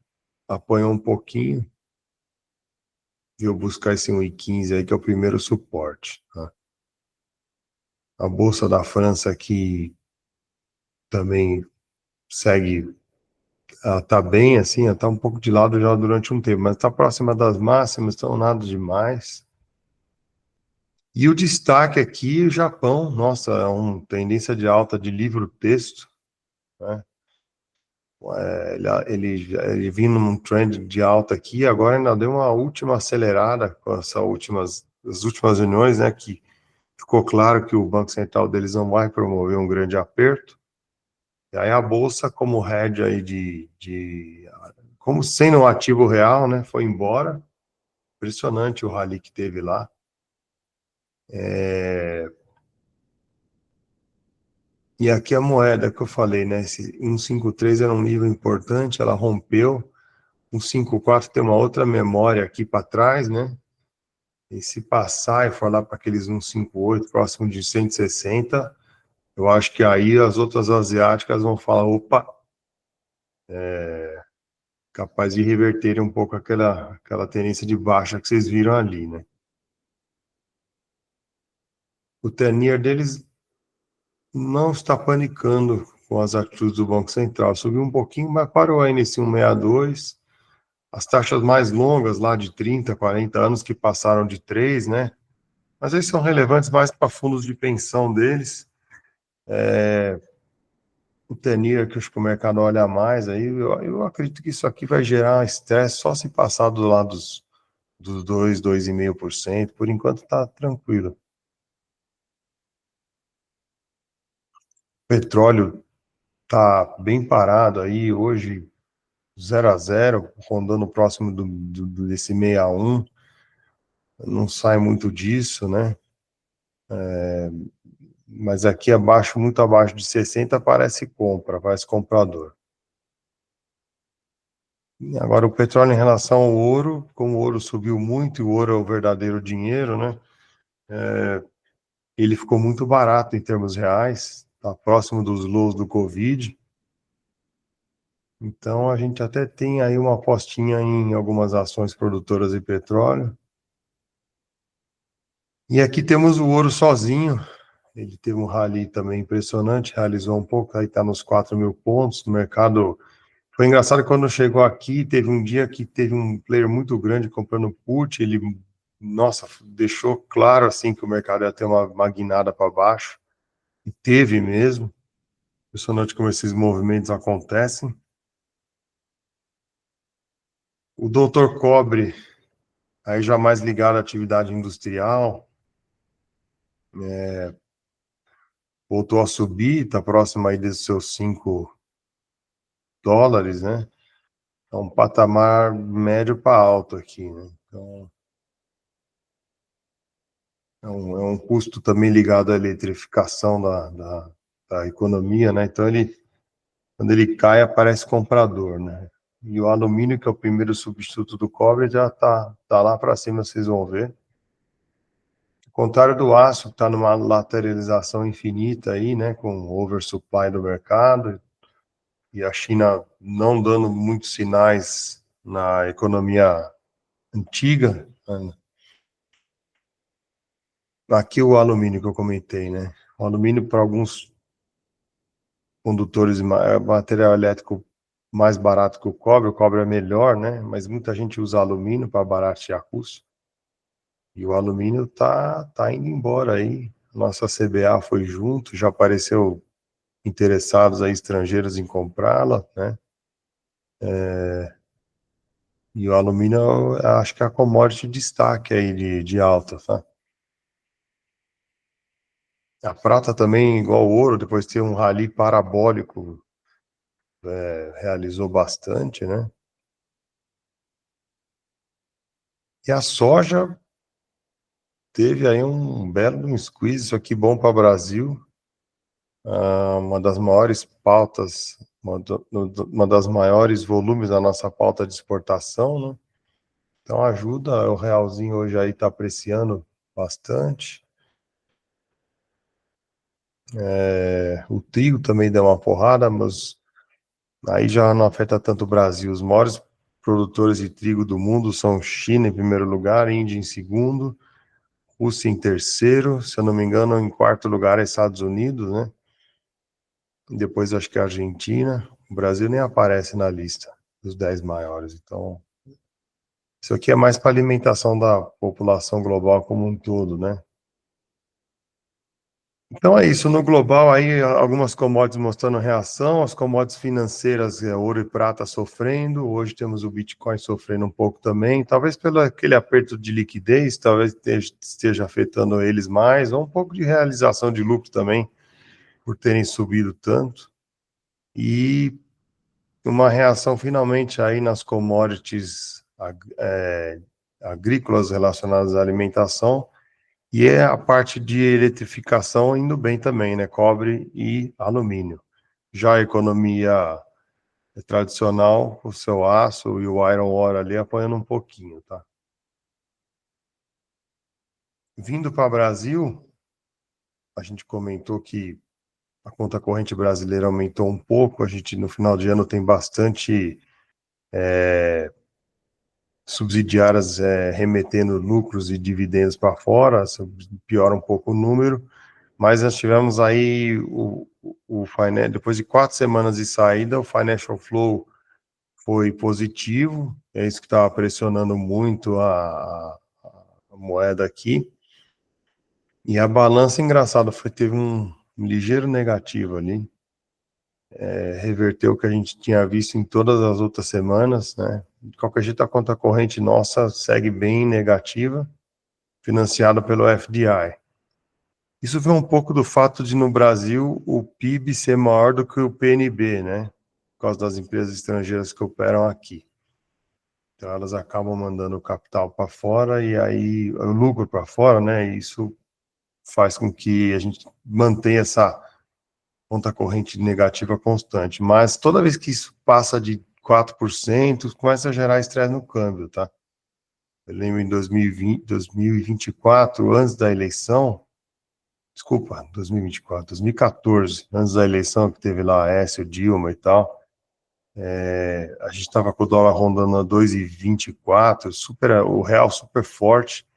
Speaker 1: apanhou um pouquinho. eu buscar esse 1,15 aí, que é o primeiro suporte. Tá? A Bolsa da França aqui também segue, ela tá bem assim, ela tá um pouco de lado já durante um tempo, mas está próxima das máximas, então nada demais. E o destaque aqui, o Japão, nossa, é uma tendência de alta de livro-texto, né? Ele vindo num trend de alta aqui, agora ainda deu uma última acelerada com as últimas reuniões, né, que ficou claro que o Banco Central deles não vai promover um grande aperto. E aí a bolsa, como hedge aí como sendo um ativo real, né, foi embora. Impressionante o rally que teve lá. E aqui a moeda que eu falei, né, esse 1,53 era um nível importante, ela rompeu. 1,54 tem uma outra memória aqui para trás, né? E se passar e for lá para aqueles 1,58, próximo de 160, eu acho que aí as outras asiáticas vão falar, opa, capaz de reverter um pouco aquela tendência de baixa que vocês viram ali, né? O 10-year deles não está panicando com as atitudes do Banco Central. Subiu um pouquinho, mas parou aí nesse 1,62. As taxas mais longas, lá de 30, 40 anos, que passaram de 3, né? Mas eles são relevantes mais para fundos de pensão deles. O Tenir, que acho que o mercado olha mais, aí eu acredito que isso aqui vai gerar estresse só se passar do lado dos 2, 2,5%. Por enquanto está tranquilo. O petróleo está bem parado aí, hoje 0 a 0, rondando próximo desse 61. Não sai muito disso, né? Mas aqui abaixo, muito abaixo de 60, parece compra, parece comprador. Agora, o petróleo em relação ao ouro, como o ouro subiu muito, e o ouro é o verdadeiro dinheiro, né? Ele ficou muito barato em termos reais, está próximo dos lows do Covid. Então, a gente até tem aí uma apostinha em algumas ações produtoras de petróleo. E aqui temos o ouro sozinho. Ele teve um rally também impressionante, realizou um pouco, aí está nos 4.000 pontos. O mercado. Foi engraçado que quando chegou aqui, teve um dia que teve um player muito grande comprando put, ele, nossa, deixou claro assim que o mercado ia ter uma guinada para baixo, e teve mesmo. Impressionante como esses movimentos acontecem. O doutor Cobre, aí já mais ligado à atividade industrial, voltou a subir, está próximo aí dos seus $5, né? É um patamar médio para alto aqui, né? Então, é um custo também ligado à eletrificação da economia, né? Então, quando ele cai, aparece comprador, né? E o alumínio, que é o primeiro substituto do cobre, já tá lá para cima, vocês vão ver. Ao contrário do aço, que está numa lateralização infinita aí, né? Com oversupply do mercado, e a China não dando muitos sinais na economia antiga, né? Aqui o alumínio que eu comentei, né? O alumínio para alguns condutores, material elétrico mais barato que o cobre é melhor, né? Mas muita gente usa alumínio para baratear custo. E o alumínio tá indo embora aí. Nossa CBA foi junto, já apareceu interessados aí estrangeiros em comprá-la, né? E o alumínio, eu acho que é a commodity de destaque aí de alta, tá? A prata também, igual o ouro, depois de ter um rally parabólico, realizou bastante, né? E a soja teve aí um belo squeeze, isso aqui bom para o Brasil, uma das maiores pautas, uma das maiores volumes da nossa pauta de exportação, né? Então ajuda, o realzinho hoje aí está apreciando bastante. O trigo também deu uma porrada, mas aí já não afeta tanto o Brasil. Os maiores produtores de trigo do mundo são China em primeiro lugar, Índia em segundo, Rússia em terceiro, se eu não me engano, em quarto lugar é Estados Unidos, né? Depois acho que a Argentina. O Brasil nem aparece na lista dos 10 maiores. Então, isso aqui é mais para alimentação da população global como um todo, né? Então é isso, no global aí algumas commodities mostrando reação, as commodities financeiras, ouro e prata sofrendo, hoje temos o Bitcoin sofrendo um pouco também, talvez pelo aquele aperto de liquidez, talvez esteja afetando eles mais, ou um pouco de realização de lucro também, por terem subido tanto, e uma reação finalmente aí nas commodities agrícolas relacionadas à alimentação, e é a parte de eletrificação indo bem também, né? Cobre e alumínio. Já a economia tradicional, o seu aço e o iron ore ali apanhando um pouquinho, tá? Vindo para o Brasil, a gente comentou que a conta corrente brasileira aumentou um pouco, a gente no final de ano tem bastante subsidiárias remetendo lucros e dividendos para fora, piora um pouco o número, mas nós tivemos aí depois de 4 semanas de saída, o Financial Flow foi positivo, é isso que estava pressionando muito a moeda aqui, e a balança, engraçado, teve um ligeiro negativo ali, reverteu o que a gente tinha visto em todas as outras semanas, né? De qualquer jeito, a conta corrente nossa segue bem negativa, financiada pelo FDI. Isso vem um pouco do fato de, no Brasil, o PIB ser maior do que o PNB, né? Por causa das empresas estrangeiras que operam aqui. Então, elas acabam mandando o capital para fora e aí o lucro para fora, né? E isso faz com que a gente mantenha essa conta corrente negativa constante. Mas toda vez que isso passa de 4%, começa a gerar estresse no câmbio, tá? Eu lembro em 2020, 2024, antes da eleição, desculpa, 2024, 2014, antes da eleição que teve lá Aécio, Dilma e tal, a gente estava com o dólar rondando a 2,24, o real super forte,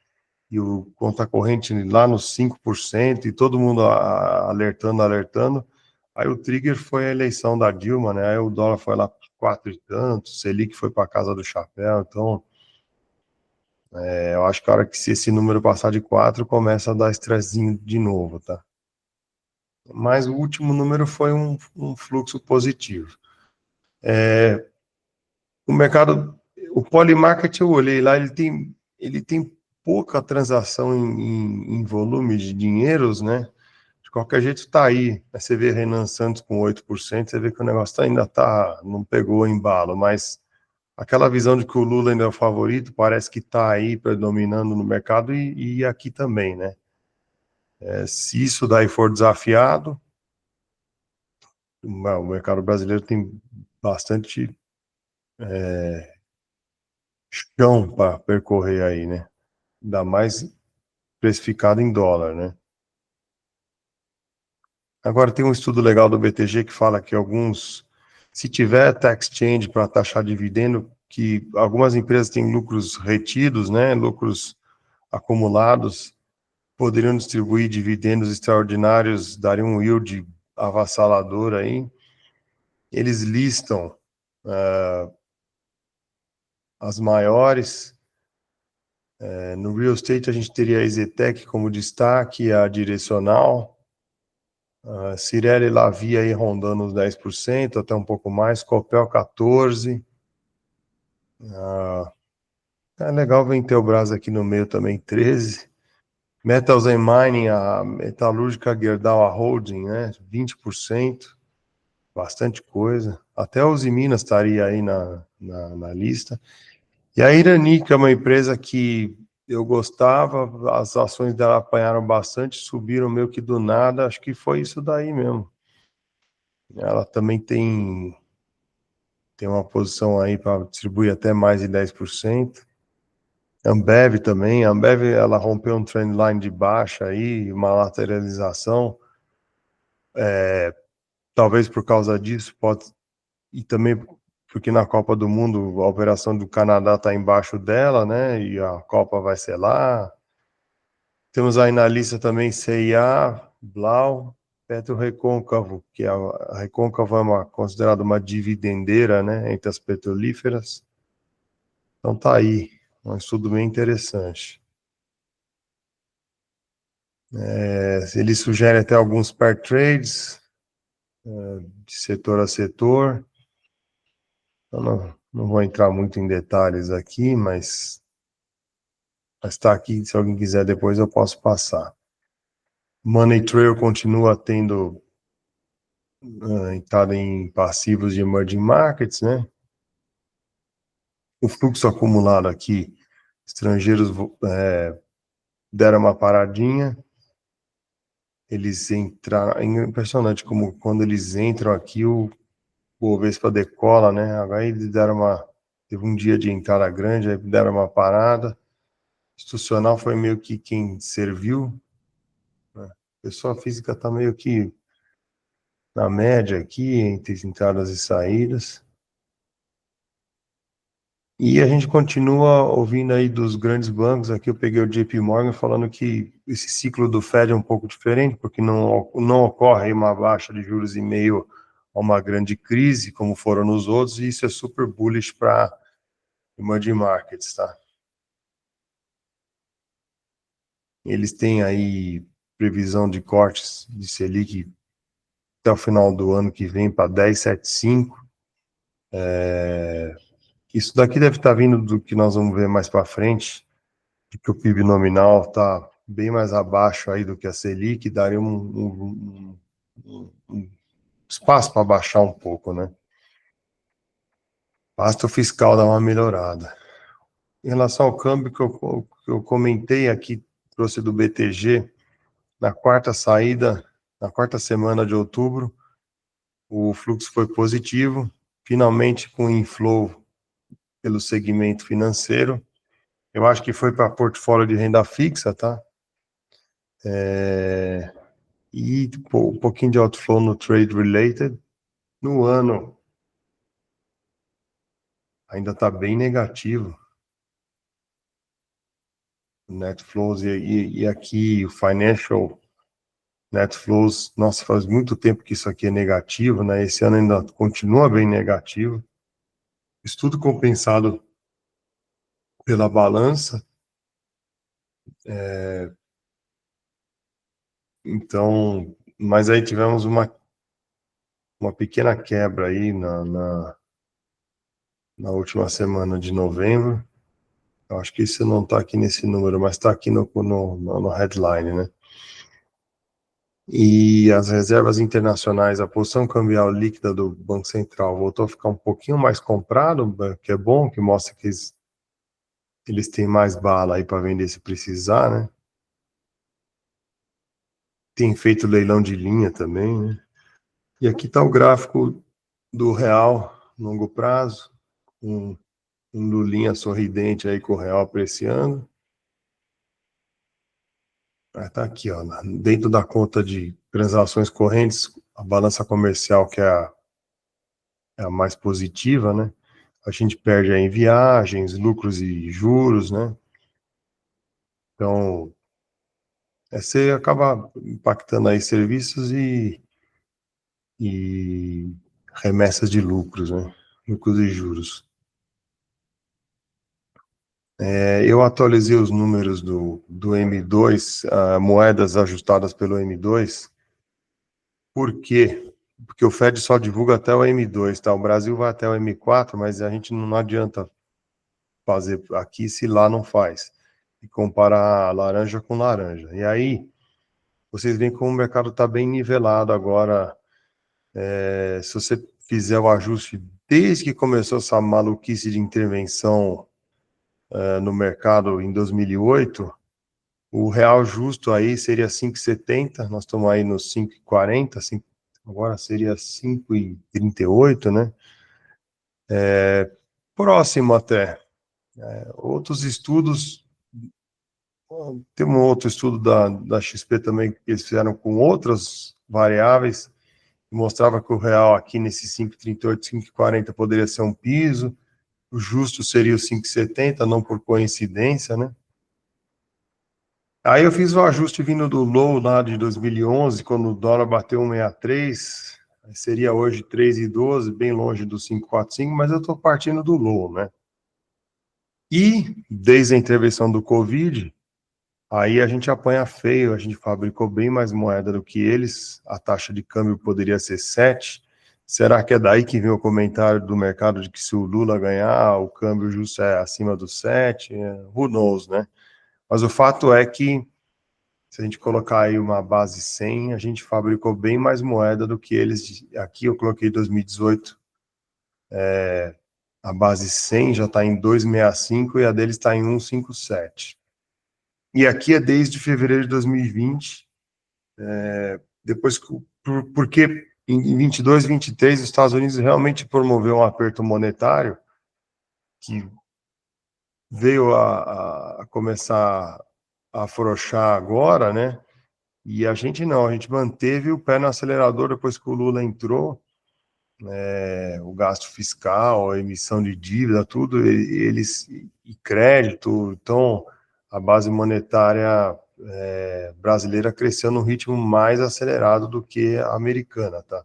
Speaker 1: e o conta corrente lá nos 5%, e todo mundo alertando. Aí o trigger foi a eleição da Dilma, né? Aí o dólar foi lá para 4 e tanto, Selic foi para a casa do chapéu, então eu acho que a hora que se esse número passar de 4, começa a dar estressinho de novo, tá? Mas o último número foi um fluxo positivo. O mercado, o Polymarket eu olhei lá, ele tem pouca transação em volume de dinheiros, né? De qualquer jeito está aí. Você vê Renan Santos com 8%, você vê que o negócio ainda não pegou o embalo, mas aquela visão de que o Lula ainda é o favorito parece que está aí predominando no mercado e aqui também, né? Se isso daí for desafiado, o mercado brasileiro tem bastante chão para percorrer aí, né? Ainda mais precificado em dólar, né? Agora tem um estudo legal do BTG que fala que se tiver tax change para taxar dividendo, que algumas empresas têm lucros retidos, né? Lucros acumulados, poderiam distribuir dividendos extraordinários, dariam um yield avassalador aí. Eles listam as maiores. No real estate, a gente teria a EZTEC como destaque, a Direcional, a Cirela e Lavia aí rondando os 10%, até um pouco mais, Copel 14%. É legal ver Intelbras aqui no meio também, 13%. Metals and Mining, a metalúrgica Gerdau, a Holding, né, 20%. Bastante coisa. Até a Uzi Minas estaria aí na lista. E a Irani, que é uma empresa que eu gostava, as ações dela apanharam bastante, subiram meio que do nada, acho que foi isso daí mesmo. Ela também tem uma posição aí para distribuir até mais de 10%. Ambev também, a Ambev ela rompeu um trendline de baixa aí, uma lateralização, talvez por causa disso, e também porque na Copa do Mundo a operação do Canadá está embaixo dela, né? E a Copa vai ser lá. Temos aí na lista também CIA, Blau, Petro Recôncavo, que a Recôncavo é considerada uma dividendeira, né, entre as petrolíferas. Então tá aí, um estudo bem interessante. Ele sugere até alguns pair trades, de setor a setor. Eu não vou entrar muito em detalhes aqui, mas está aqui, se alguém quiser depois eu posso passar. Money Trail continua tendo entrada em passivos de emerging markets, né? O fluxo acumulado aqui, estrangeiros deram uma paradinha, eles entraram, é impressionante como quando eles entram aqui, o Bovespa decola, né? Aí eles teve um dia de entrada grande, aí deram uma parada, institucional foi meio que quem serviu, né? Pessoa física está meio que na média aqui, entre entradas e saídas. E a gente continua ouvindo aí dos grandes bancos, aqui eu peguei o JP Morgan falando que esse ciclo do Fed é um pouco diferente, porque não ocorre uma baixa de juros em meio a uma grande crise, como foram nos outros, e isso é super bullish para emerging markets, tá? Eles têm aí previsão de cortes de Selic até o final do ano que vem para 10,75. Isso daqui deve estar vindo do que nós vamos ver mais para frente, que o PIB nominal está bem mais abaixo aí do que a Selic, daria um espaço para baixar um pouco, né? Basta o fiscal dar uma melhorada. Em relação ao câmbio que eu comentei aqui, trouxe do BTG, na quarta semana de outubro, o fluxo foi positivo, finalmente com inflow pelo segmento financeiro. Eu acho que foi para portfólio de renda fixa, tá? E um pouquinho de outflow no trade related. No ano, ainda está bem negativo. Net flows e aqui o financial net flows, nossa, faz muito tempo que isso aqui é negativo, né? Esse ano ainda continua bem negativo. Isso tudo compensado pela balança. Então, mas aí tivemos uma pequena quebra aí na última semana de novembro. Eu acho que isso não está aqui nesse número, mas está aqui no headline, né? E as reservas internacionais, a posição cambial líquida do Banco Central voltou a ficar um pouquinho mais comprado, que é bom, que mostra que eles têm mais bala aí para vender se precisar, né? Tem feito leilão de linha também, né? E aqui está o gráfico do real longo prazo, um lulinha sorridente aí com o real apreciando. Está aqui, ó, dentro da conta de transações correntes, a balança comercial, que é a mais positiva, né? A gente perde aí em viagens, lucros e juros, né? Então, você acaba impactando aí serviços e remessas de lucros, né? Lucros e juros. Eu atualizei os números do M2, moedas ajustadas pelo M2. Por quê? Porque o Fed só divulga até o M2, tá? O Brasil vai até o M4, mas a gente não adianta fazer aqui se lá não faz. E comparar laranja com laranja. E aí, vocês veem como o mercado está bem nivelado agora. Se você fizer o ajuste desde que começou essa maluquice de intervenção no mercado em 2008, o real justo aí seria 5,70, nós estamos aí nos 5,40, agora seria 5,38, né? Próximo até. Outros estudos, tem um outro estudo da XP também que eles fizeram com outras variáveis, mostrava que o real aqui nesse 5,38, 5,40 poderia ser um piso, o justo seria o 5,70, não por coincidência, né? Aí eu fiz o ajuste vindo do low lá de 2011, quando o dólar bateu 1,63, seria hoje 3,12, bem longe do 5,45, mas eu estou partindo do low, né? E desde a intervenção do Covid, aí a gente apanha feio, a gente fabricou bem mais moeda do que eles, a taxa de câmbio poderia ser 7. Será que é daí que vem o comentário do mercado de que se o Lula ganhar, o câmbio justo é acima do 7? Who knows, né? Mas o fato é que, se a gente colocar aí uma base 100, a gente fabricou bem mais moeda do que eles. Aqui eu coloquei 2018, a base 100 já está em 2,65 e a deles está em 1,57. E aqui é desde fevereiro de 2020, depois que, porque em 22, 23, os Estados Unidos realmente promoveu um aperto monetário que veio a começar a afrouxar agora, né? E a gente não, a gente manteve o pé no acelerador depois que o Lula entrou, o gasto fiscal, a emissão de dívida, tudo, eles e crédito, então a base monetária brasileira cresceu num ritmo mais acelerado do que a americana, tá?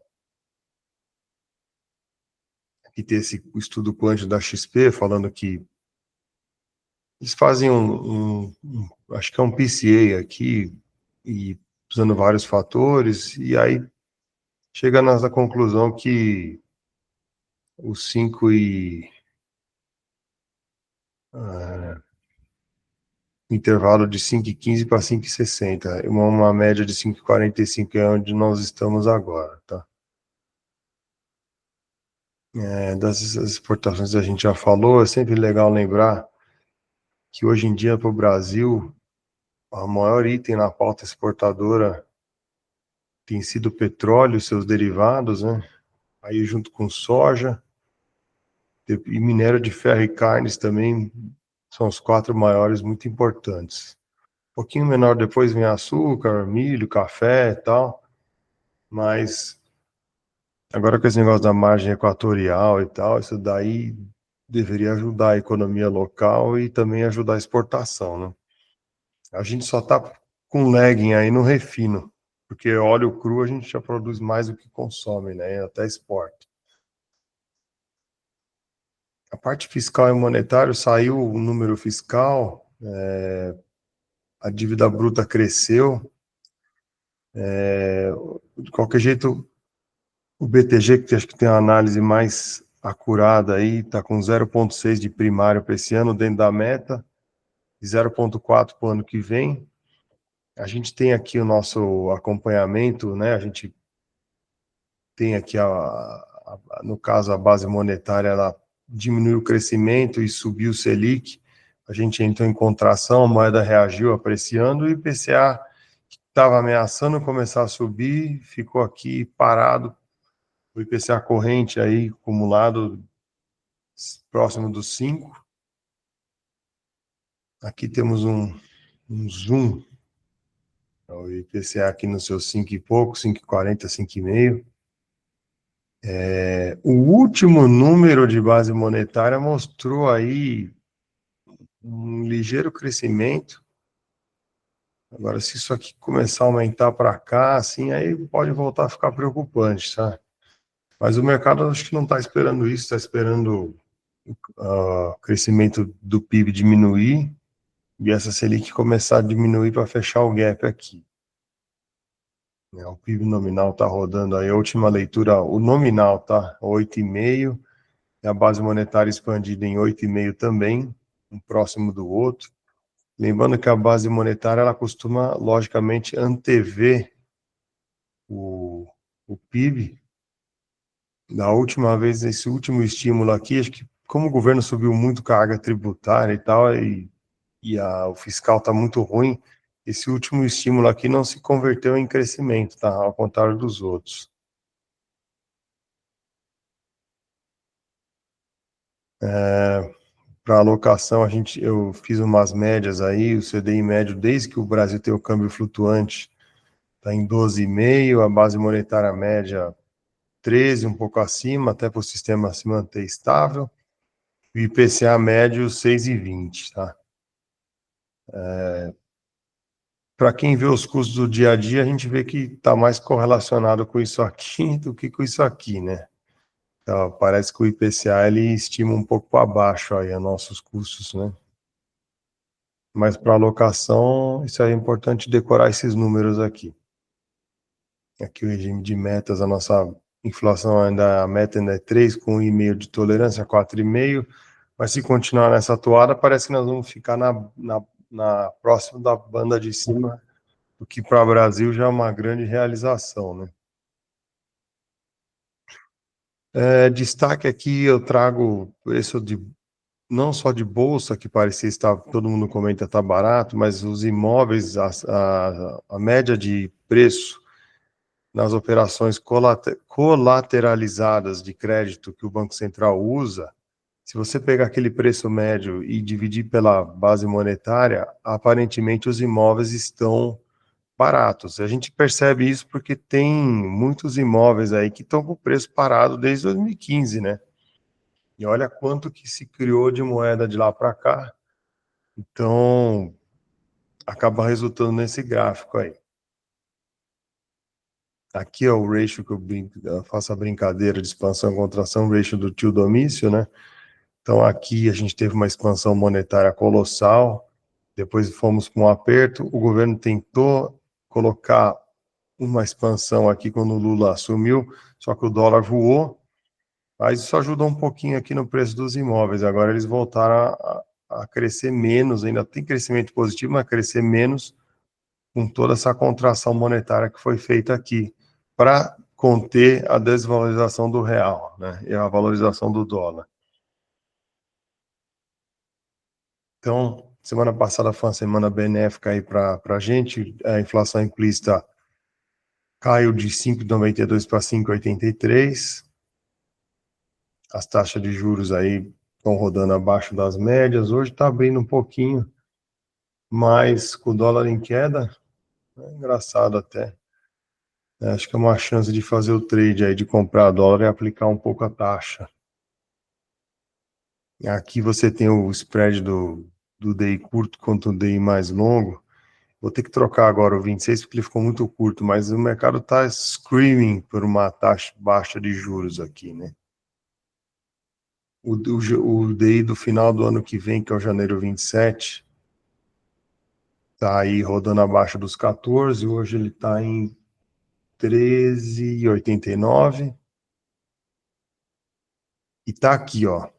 Speaker 1: Aqui tem esse estudo quântico da XP falando que eles fazem acho que é um PCA aqui, e usando vários fatores, e aí chega na conclusão que os 5 e intervalo de 5,15 para 5,60, uma média de 5,45 é onde nós estamos agora, tá? Das exportações a gente já falou, é sempre legal lembrar que hoje em dia para o Brasil, o maior item na pauta exportadora tem sido o petróleo e seus derivados, né? Aí junto com soja, e minério de ferro e carnes também são os 4 maiores, muito importantes. Um pouquinho menor depois vem açúcar, milho, café e tal, mas agora com esse negócio da margem equatorial e tal, isso daí deveria ajudar a economia local e também ajudar a exportação, né? A gente só tá com lagging aí no refino, porque óleo cru a gente já produz mais do que consome, né? Até exporta. A parte fiscal e monetária, saiu o número fiscal, a dívida bruta cresceu, de qualquer jeito, o BTG, que acho que tem uma análise mais acurada aí, está com 0,6 de primário para esse ano, dentro da meta, e 0,4 para o ano que vem. A gente tem aqui o nosso acompanhamento, né? A gente tem aqui, no caso, a base monetária, ela diminuiu o crescimento e subiu o Selic. A gente entrou em contração, a moeda reagiu apreciando, e o IPCA, que estava ameaçando começar a subir, ficou aqui parado. O IPCA corrente aí, acumulado, próximo dos 5. Aqui temos um zoom, o IPCA aqui no seu 5 e pouco, 5,40, 5,5. O último número de base monetária mostrou aí um ligeiro crescimento. Agora, se isso aqui começar a aumentar para cá, assim, aí pode voltar a ficar preocupante, tá? Mas o mercado acho que não está esperando isso, está esperando o crescimento do PIB diminuir e essa Selic começar a diminuir para fechar o gap aqui. O PIB nominal está rodando aí, a última leitura, o nominal tá 8,5, e a base monetária expandida em 8,5 também, um próximo do outro. Lembrando que a base monetária, ela costuma, logicamente, antever o PIB. Da última vez, esse último estímulo aqui, acho que como o governo subiu muito carga tributária e tal, o fiscal está muito ruim, esse último estímulo aqui não se converteu em crescimento, tá? Ao contrário dos outros. Para alocação, eu fiz umas médias aí, o CDI médio, desde que o Brasil tem o câmbio flutuante, está em 12,5, a base monetária média 13, um pouco acima, até para o sistema se manter estável. E o IPCA médio 6,20, tá? Para quem vê os custos do dia a dia, a gente vê que está mais correlacionado com isso aqui do que com isso aqui, né? Então, parece que o IPCA ele estima um pouco para baixo aí os nossos custos, né? Mas para alocação, isso aí é importante decorar esses números aqui. Aqui o regime de metas, a nossa inflação ainda, a meta ainda é 3, com 1,5 de tolerância, 4,5, mas se continuar nessa toada, parece que nós vamos ficar próximo da banda de cima, o que para o Brasil já é uma grande realização, né? Destaque aqui, eu trago preço de não só de bolsa, que parecia estar, todo mundo comenta está barato, mas os imóveis, a média de preço nas operações colateralizadas de crédito que o Banco Central usa, se você pegar aquele preço médio e dividir pela base monetária, aparentemente os imóveis estão baratos. A gente percebe isso porque tem muitos imóveis aí que estão com o preço parado desde 2015, né? E olha quanto que se criou de moeda de lá para cá. Então, acaba resultando nesse gráfico aí. Aqui é o ratio que eu faço a brincadeira de expansão e contração, ratio do tio Domício, né? Então, aqui a gente teve uma expansão monetária colossal, depois fomos com um aperto, o governo tentou colocar uma expansão aqui quando o Lula assumiu, só que o dólar voou, mas isso ajudou um pouquinho aqui no preço dos imóveis. Agora eles voltaram a crescer menos, ainda tem crescimento positivo, mas crescer menos com toda essa contração monetária que foi feita aqui, para conter a desvalorização do real, né, e a valorização do dólar. Então, semana passada foi uma semana benéfica aí para a gente, a inflação implícita caiu de 5,92 para 5,83, as taxas de juros aí estão rodando abaixo das médias, hoje está abrindo um pouquinho, mas com o dólar em queda, é engraçado até. Acho que é uma chance de fazer o trade aí, de comprar dólar e aplicar um pouco a taxa. Aqui você tem o spread do DI curto contra o DI mais longo. Vou ter que trocar agora o 26 porque ele ficou muito curto, mas o mercado está screaming por uma taxa baixa de juros aqui, né? O DI do final do ano que vem, que é o janeiro 27, está aí rodando abaixo dos 14, hoje ele está em 13,89. E está aqui, ó,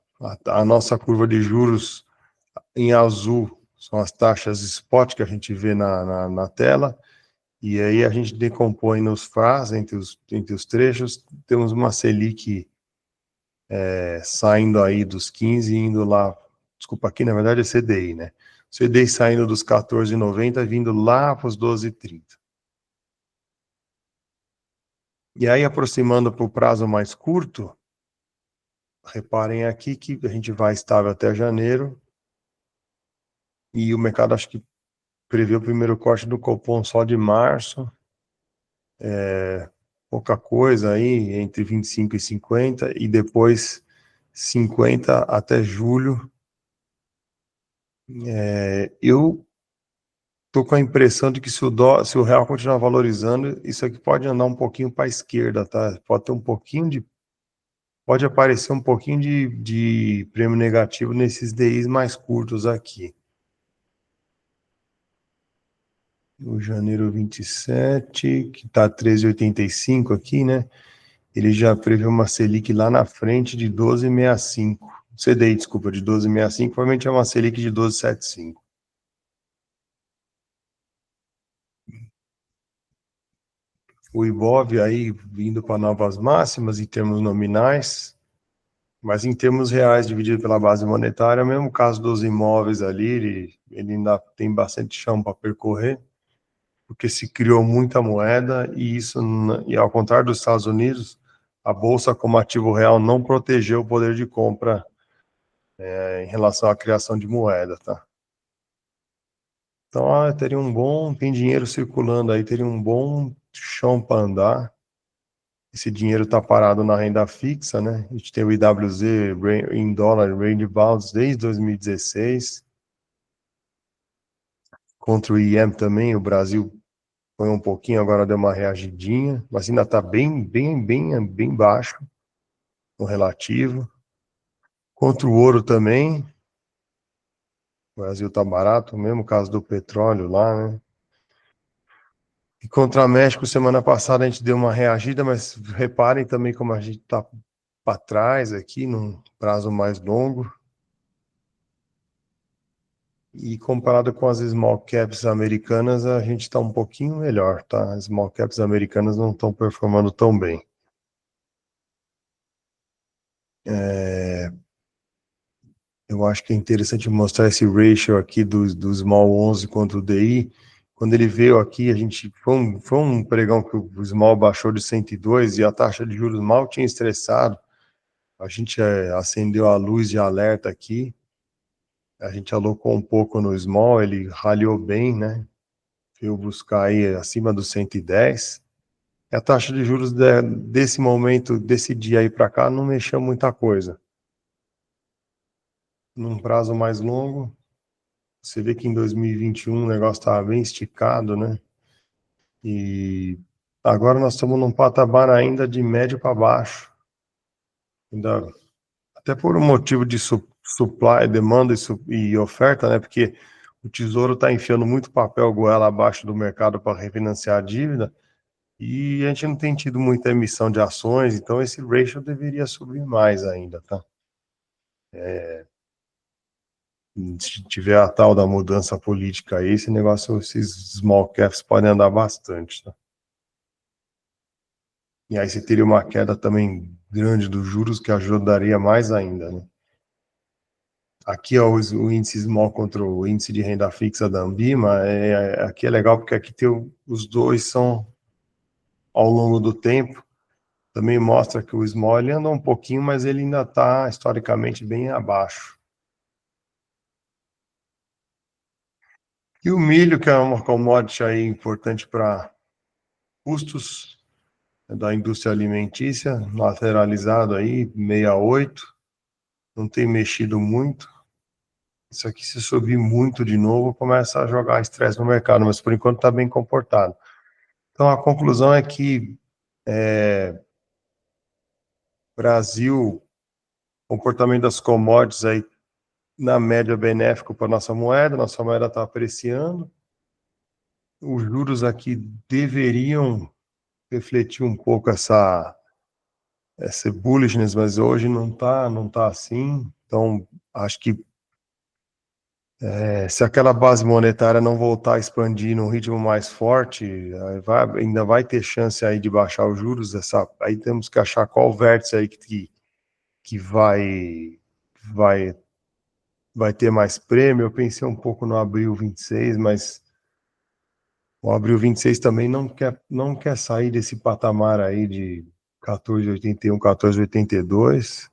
Speaker 1: a nossa curva de juros em azul são as taxas spot que a gente vê na tela, e aí a gente decompõe nos FAs, entre os trechos, temos uma Selic saindo aí dos 15 e indo lá, desculpa, aqui na verdade é CDI, né? CDI saindo dos 14,90 vindo lá para os 12,30. E aí, aproximando para o prazo mais curto, reparem aqui que a gente vai estável até janeiro, e o mercado acho que prevê o primeiro corte do Copom só de março, pouca coisa aí, entre 25 e 50, e depois 50 até julho. Eu estou com a impressão de que se o real continuar valorizando, isso aqui pode andar um pouquinho para a esquerda, tá? Pode aparecer um pouquinho de prêmio negativo nesses DIs mais curtos aqui. O janeiro 27, que está 13,85 aqui, né? Ele já prevê uma Selic lá na frente de 12,65. CDI, desculpa, de 12,65, provavelmente é uma Selic de 12,75. O Ibov aí vindo para novas máximas em termos nominais, mas em termos reais, dividido pela base monetária, mesmo caso dos imóveis ali, ele ainda tem bastante chão para percorrer, porque se criou muita moeda e ao contrário dos Estados Unidos, a bolsa como ativo real não protegeu o poder de compra em relação à criação de moeda, tá? Então, tem dinheiro circulando aí, teria um bom chão para andar. esse dinheiro está parado na renda fixa, né? A gente tem o IWZ em dólar, range bounds desde 2016. Contra o IEM também, o Brasil foi um pouquinho, agora deu uma reagidinha, mas ainda está bem baixo no relativo. Contra o ouro também, o Brasil está barato, mesmo caso do petróleo lá, né? E contra o México, semana passada a gente deu uma reagida, mas reparem também como a gente está para trás aqui, num prazo mais longo. E comparado com as small caps americanas, a gente está um pouquinho melhor, tá? As small caps americanas não estão performando tão bem. Eu acho que é interessante mostrar esse ratio aqui do Small 11 contra o DI. Quando ele veio aqui, foi um pregão que o Small baixou de 102 e a taxa de juros mal tinha estressado. A gente acendeu a luz de alerta aqui. A gente alocou um pouco no Small, ele ralhou bem, né? Veio buscar aí acima dos 110. E a taxa de juros desse momento, desse dia aí para cá, não mexeu muita coisa. Num prazo mais longo, você vê que em 2021 o negócio estava bem esticado, né? E agora nós estamos num patamar ainda de médio para baixo. Ainda, até por um motivo de supply, demanda e oferta, né? Porque o Tesouro está enfiando muito papel goela abaixo do mercado para refinanciar a dívida e a gente não tem tido muita emissão de ações, então esse ratio deveria subir mais ainda, tá? Se tiver a tal da mudança política aí, esse negócio, esses small caps podem andar bastante, tá? E aí você teria uma queda também grande dos juros que ajudaria mais ainda, né? Aqui, ó, o índice small contra o índice de renda fixa da Ambima, aqui é legal porque aqui tem os dois são ao longo do tempo, também mostra que o small ele anda um pouquinho, mas ele ainda está historicamente bem abaixo. E o milho, que é uma commodity aí importante para custos da indústria alimentícia, lateralizado aí, 68, não tem mexido muito. Isso aqui, se subir muito de novo, começa a jogar estresse no mercado, mas por enquanto está bem comportado. Então, a conclusão é que Brasil, comportamento das commodities aí, na média, benéfico para nossa moeda está apreciando. Os juros aqui deveriam refletir um pouco essa bullishness, mas hoje não tá assim. Então, acho que se aquela base monetária não voltar a expandir num ritmo mais forte, ainda vai ter chance aí de baixar os juros. Aí temos que achar qual vértice aí que vai ter mais prêmio. Eu pensei um pouco no abril 26, mas o abril 26 também não quer sair desse patamar aí de 14,81, 14,82.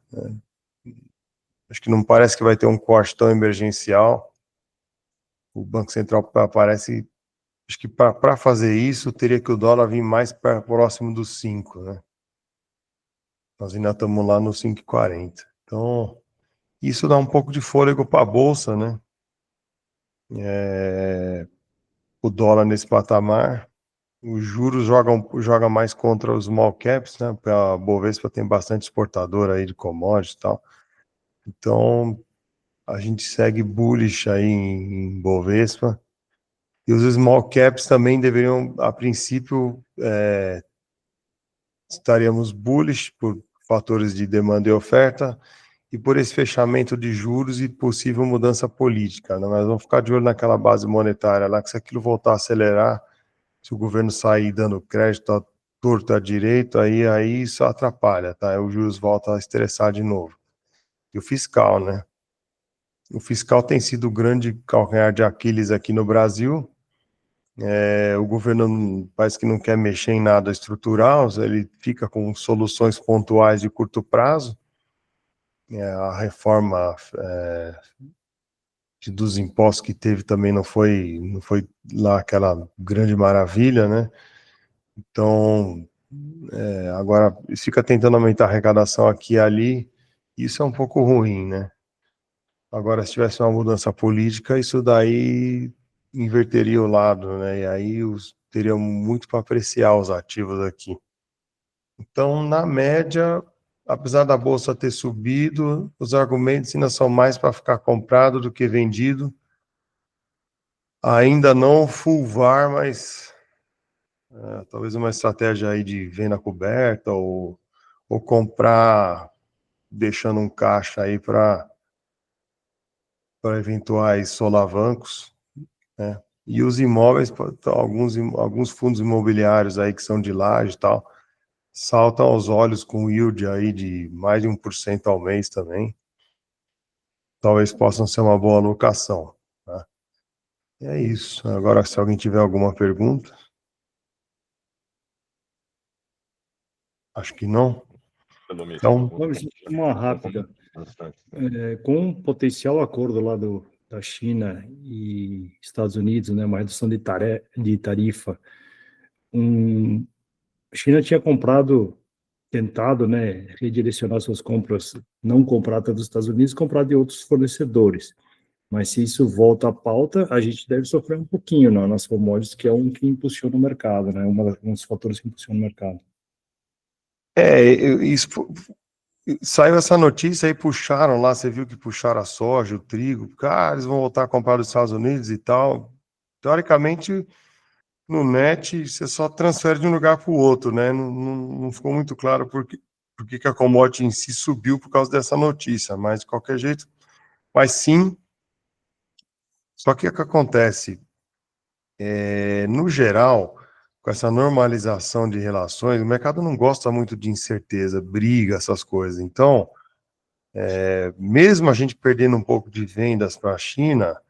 Speaker 1: Acho que não parece que vai ter um corte tão emergencial. O Banco Central parece, acho que para fazer isso, teria que o dólar vir mais próximo dos 5, né? Nós ainda estamos lá no 5,40. Então, isso dá um pouco de fôlego para a Bolsa, né? O dólar nesse patamar, os juros joga mais contra os small caps, né? A Bovespa tem bastante exportador aí de commodities e tal. Então, a gente segue bullish aí em Bovespa. E os small caps também deveriam, a princípio, estaríamos bullish por fatores de demanda e oferta e por esse fechamento de juros e possível mudança política, né? Mas vamos ficar de olho naquela base monetária lá, que se aquilo voltar a acelerar, se o governo sair dando crédito à torto à direito, aí isso atrapalha, tá? Aí os juros voltam a estressar de novo. E o fiscal, né? O fiscal tem sido o grande calcanhar de Aquiles aqui no Brasil. O governo parece que não quer mexer em nada estrutural, ele fica com soluções pontuais de curto prazo. A reforma dos impostos que teve também não foi lá aquela grande maravilha, né? Então, Agora, fica tentando aumentar a arrecadação aqui e ali, isso é um pouco ruim, né? Agora, se tivesse uma mudança política, isso daí inverteria o lado, né? E aí teria muito para apreciar os ativos aqui. Então, na média, apesar da bolsa ter subido, os argumentos ainda são mais para ficar comprado do que vendido. Ainda não full VAR, mas talvez uma estratégia aí de venda coberta ou comprar deixando um caixa aí para eventuais solavancos, né? E os imóveis, alguns fundos imobiliários aí que são de laje e tal, saltam aos olhos com yield aí de mais de 1% ao mês também. Talvez possam ser uma boa alocação, tá? E é isso. Agora, se alguém tiver alguma pergunta, acho que não. Então,
Speaker 3: Vamos uma rápida. Com o potencial acordo lá da China e Estados Unidos, né, uma redução de tarifa, a China tinha tentado, né, redirecionar suas compras, não comprar tanto dos Estados Unidos, comprar de outros fornecedores. Mas se isso volta à pauta, a gente deve sofrer um pouquinho nas commodities, que é um que impulsiona o mercado, né, um dos fatores que impulsiona o mercado.
Speaker 1: Saiu essa notícia aí, puxaram lá, você viu que puxaram a soja, o trigo, eles vão voltar a comprar dos Estados Unidos e tal. Teoricamente, no net, você só transfere de um lugar para o outro, né? Não ficou muito claro por que a commodity em si subiu por causa dessa notícia, mas de qualquer jeito, mas sim. Só que o que acontece? No geral, com essa normalização de relações, o mercado não gosta muito de incerteza, briga, essas coisas. Então, mesmo a gente perdendo um pouco de vendas para a China,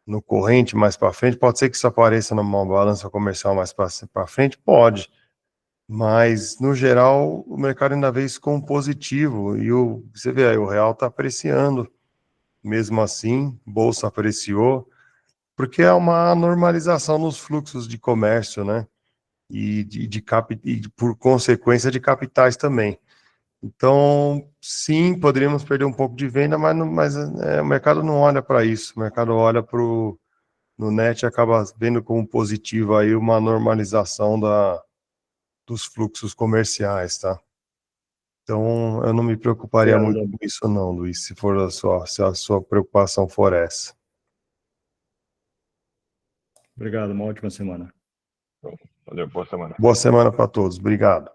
Speaker 1: no corrente mais para frente, pode ser que isso apareça numa balança comercial mais para frente? Pode. Mas, no geral, o mercado ainda vê isso como positivo. E você vê aí, o real está apreciando. Mesmo assim, bolsa apreciou, porque é uma normalização nos fluxos de comércio, né? E por consequência de capitais também. Então, sim, poderíamos perder um pouco de venda, mas o mercado não olha para isso. O mercado olha no net e acaba vendo como positivo aí uma normalização dos fluxos comerciais, tá? Então, eu não me preocuparia muito com isso não, Luiz, se a sua preocupação for essa.
Speaker 3: Obrigado, uma ótima semana.
Speaker 2: Valeu, boa semana.
Speaker 1: Boa semana para todos, obrigado.